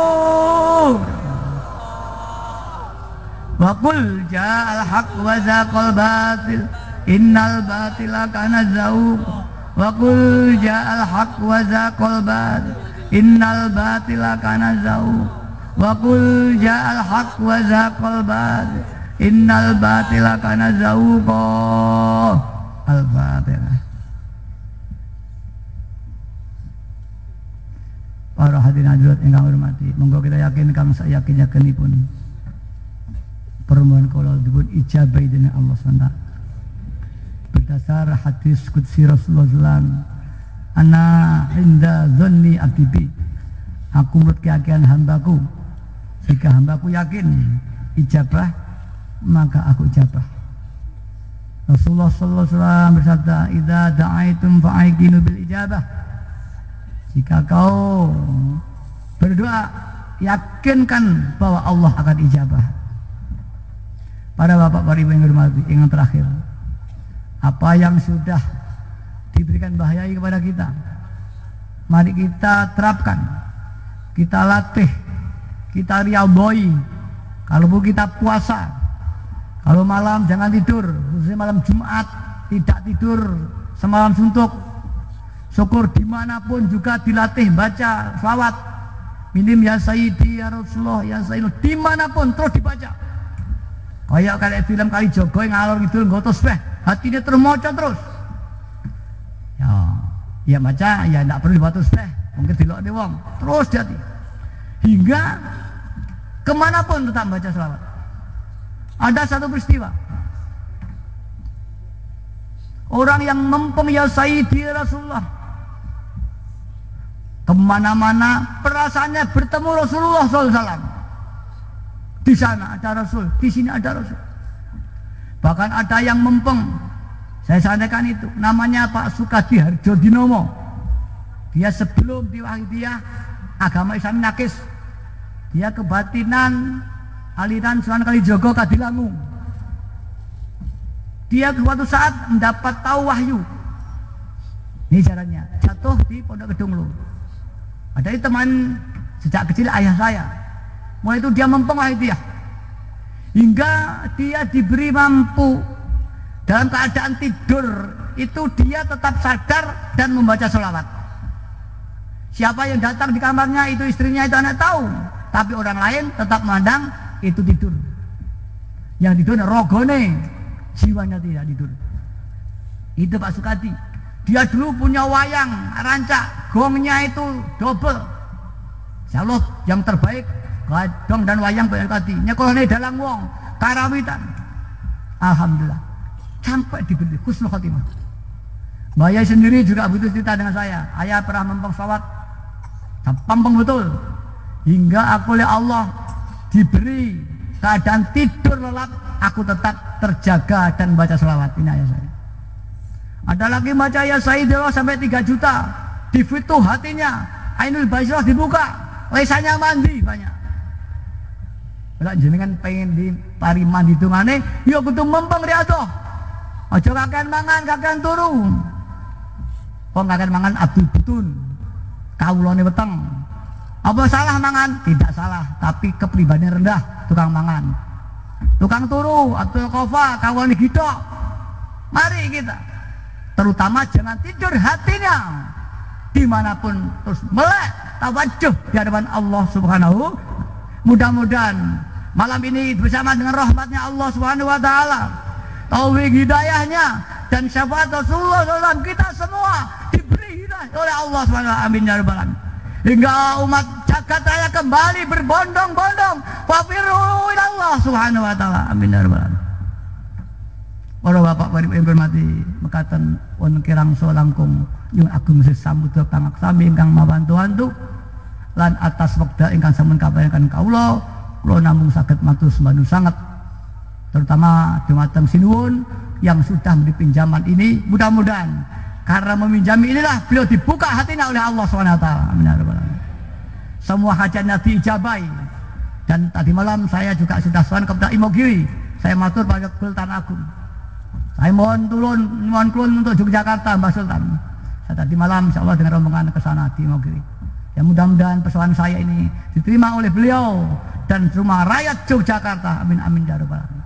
wa qul ja'al haqq wa zaqal batil innal batila kana zahuqa wa qul ja'al haqq wa zaqal batil innal batila kana zahuqa wa qul ja'al haqq wa zaqal batil innal batila kana zahuqa. Al-Fatihah. Para hadirin hadirat ingkang hormati, monggo kita yakin kang sak yakin-yakinipun permohonan kula dipun ijabah dening Allah SWT berdasar hadis qudsi Rasulullah SAW, ana inda dhanni abdi, aku menurut keyakinan hambaku, jika hambaku yakin ijabah maka aku ijabah. Rasulullah SAW bersabda, idza da'aitum fa'aqinu bil ijabah, jika kau berdoa yakinkan bahwa Allah akan ijabah. Para bapak, para ibu yang hormati, yang terakhir, apa yang sudah diberikan bahaya kepada kita, mari kita terapkan, kita latih, kita riyadhoi. Kalau kita puasa, kalau malam jangan tidur, khususnya malam Jumat tidak tidur semalam suntuk. Syukur dimanapun juga dilatih baca shalawat, minim ya Sayyidi ya Rasulullah ya Sayyidul, dimanapun terus dibaca. Kayak kali film kali Jogo yang ngalor ngidul nggo tasbih, hatinya termoco terus. Ya baca, ya tidak perlu dibaca tasbih, mungkin dilokne wong, terus jadi. Hingga kemanapun tetap baca selawat. Ada satu peristiwa, orang yang mempeng ya Sayyidi Rasulullah, kemana-mana perasaannya bertemu Rasulullah SAW. Di sana ada Rasul, di sini ada Rasul. Bahkan ada yang mempeng, saya sampaikan itu, namanya Pak Sukadi Harjodinomo. Dia sebelum diwahi dia agama Islam nakis, dia kebatinan aliran Sunan Kalijogo Kadilangu. Dia suatu saat mendapat tahu wahyu. Ini caranya, jatuh di Pondok Kedunglu. Ada teman sejak kecil ayah saya. Mulai itu dia mempengaruhi dia, hingga dia diberi mampu dalam keadaan tidur itu dia tetap sadar dan membaca sholawat. Siapa yang datang di kamarnya itu istrinya itu anak tahu, tapi orang lain tetap memandang itu tidur. Yang tidur rogone, jiwanya tidak tidur. Itu Pak Sukadi. Dia dulu punya wayang rancak, gongnya itu double. Insya Allah yang terbaik gadong dan wayang Pak Sukadi. Nyekolane dalang wong, karawitan. Alhamdulillah. Sampai diberi husnul khotimah. Mbak Yai sendiri juga butuh cerita dengan saya. Ayah pernah mempeng sholawat, pempeng betul. Hingga aku oleh Allah diberi keadaan tidur lelap, aku tetap terjaga dan baca sholawat. Ini ayah saya. Ada lagi baca ya Sayyidillah sampai 3 juta. Difitu hatinya, Ainul Basirah dibuka, lesannya mandi banyak. Kalau jenengan pengen di pari mandi tungane, ya kudu mempeng riyadhah. Aja kakean mangan, kakean turu. Kok kakean mangan abdul butun. Kawulane weteng. Apa salah mangan? Tidak salah, tapi kepribadian rendah tukang mangan. Tukang turu, Abdul Qafa, kawulane gidok. Mari kita, terutama jangan tidur hatinya. Dimanapun terus melek tawajuh di hadapan Allah Subhanahu. Mudah-mudahan malam ini bersama dengan rahmatnya Allah Subhanahu wa taala, taufik hidayahnya dan syafaat Rasulullah SAW, kita semua diberi hidayah oleh Allah SWT. Amin ya rabbal alamin. Hingga umat jagat raya kembali berbondong-bondong fafiru ila Allah Subhanahu wa taala. Amin ya rabbal alamin. Para bapak ibu yang hormati mekaten wonten kirang langkung nyuwun agung sesamudra pangaksami ingkang mawantu-wantu lan atas wekdal ingkang sampun kaparingaken kawula namung saged matur sembah sanget terutama dumateng sinuwun yang sudah memberi pinjaman ini. Mudah-mudahan karena meminjami inilah beliau dibuka hatinya oleh Allah SWT. Amin ya rabbal alamin. Semua hajatnya diijabai. Dan tadi malam saya juga sudah sowan kepada Imogiri. Saya matur pada Sultan Agung. Saya mohon turun untuk Yogyakarta Mbah Sultan. Saya tadi malam insya Allah dengan rombongan ke sana di Imogiri. Ya mudah-mudahan persoalan saya ini diterima oleh beliau dan semua rakyat Yogyakarta. Amin amin ya rabbal alamin.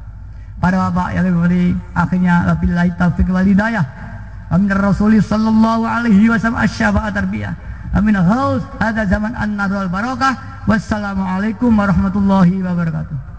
Para bapak yang lebih akhirnya wabillahi taufiq wal hidayah. Amin Rasulullah sallallahu alaihi wasallam asy-syafa'at tarbiyah. Amin haus hada zaman an-nadhal barakah. Wassalamualaikum warahmatullahi wabarakatuh.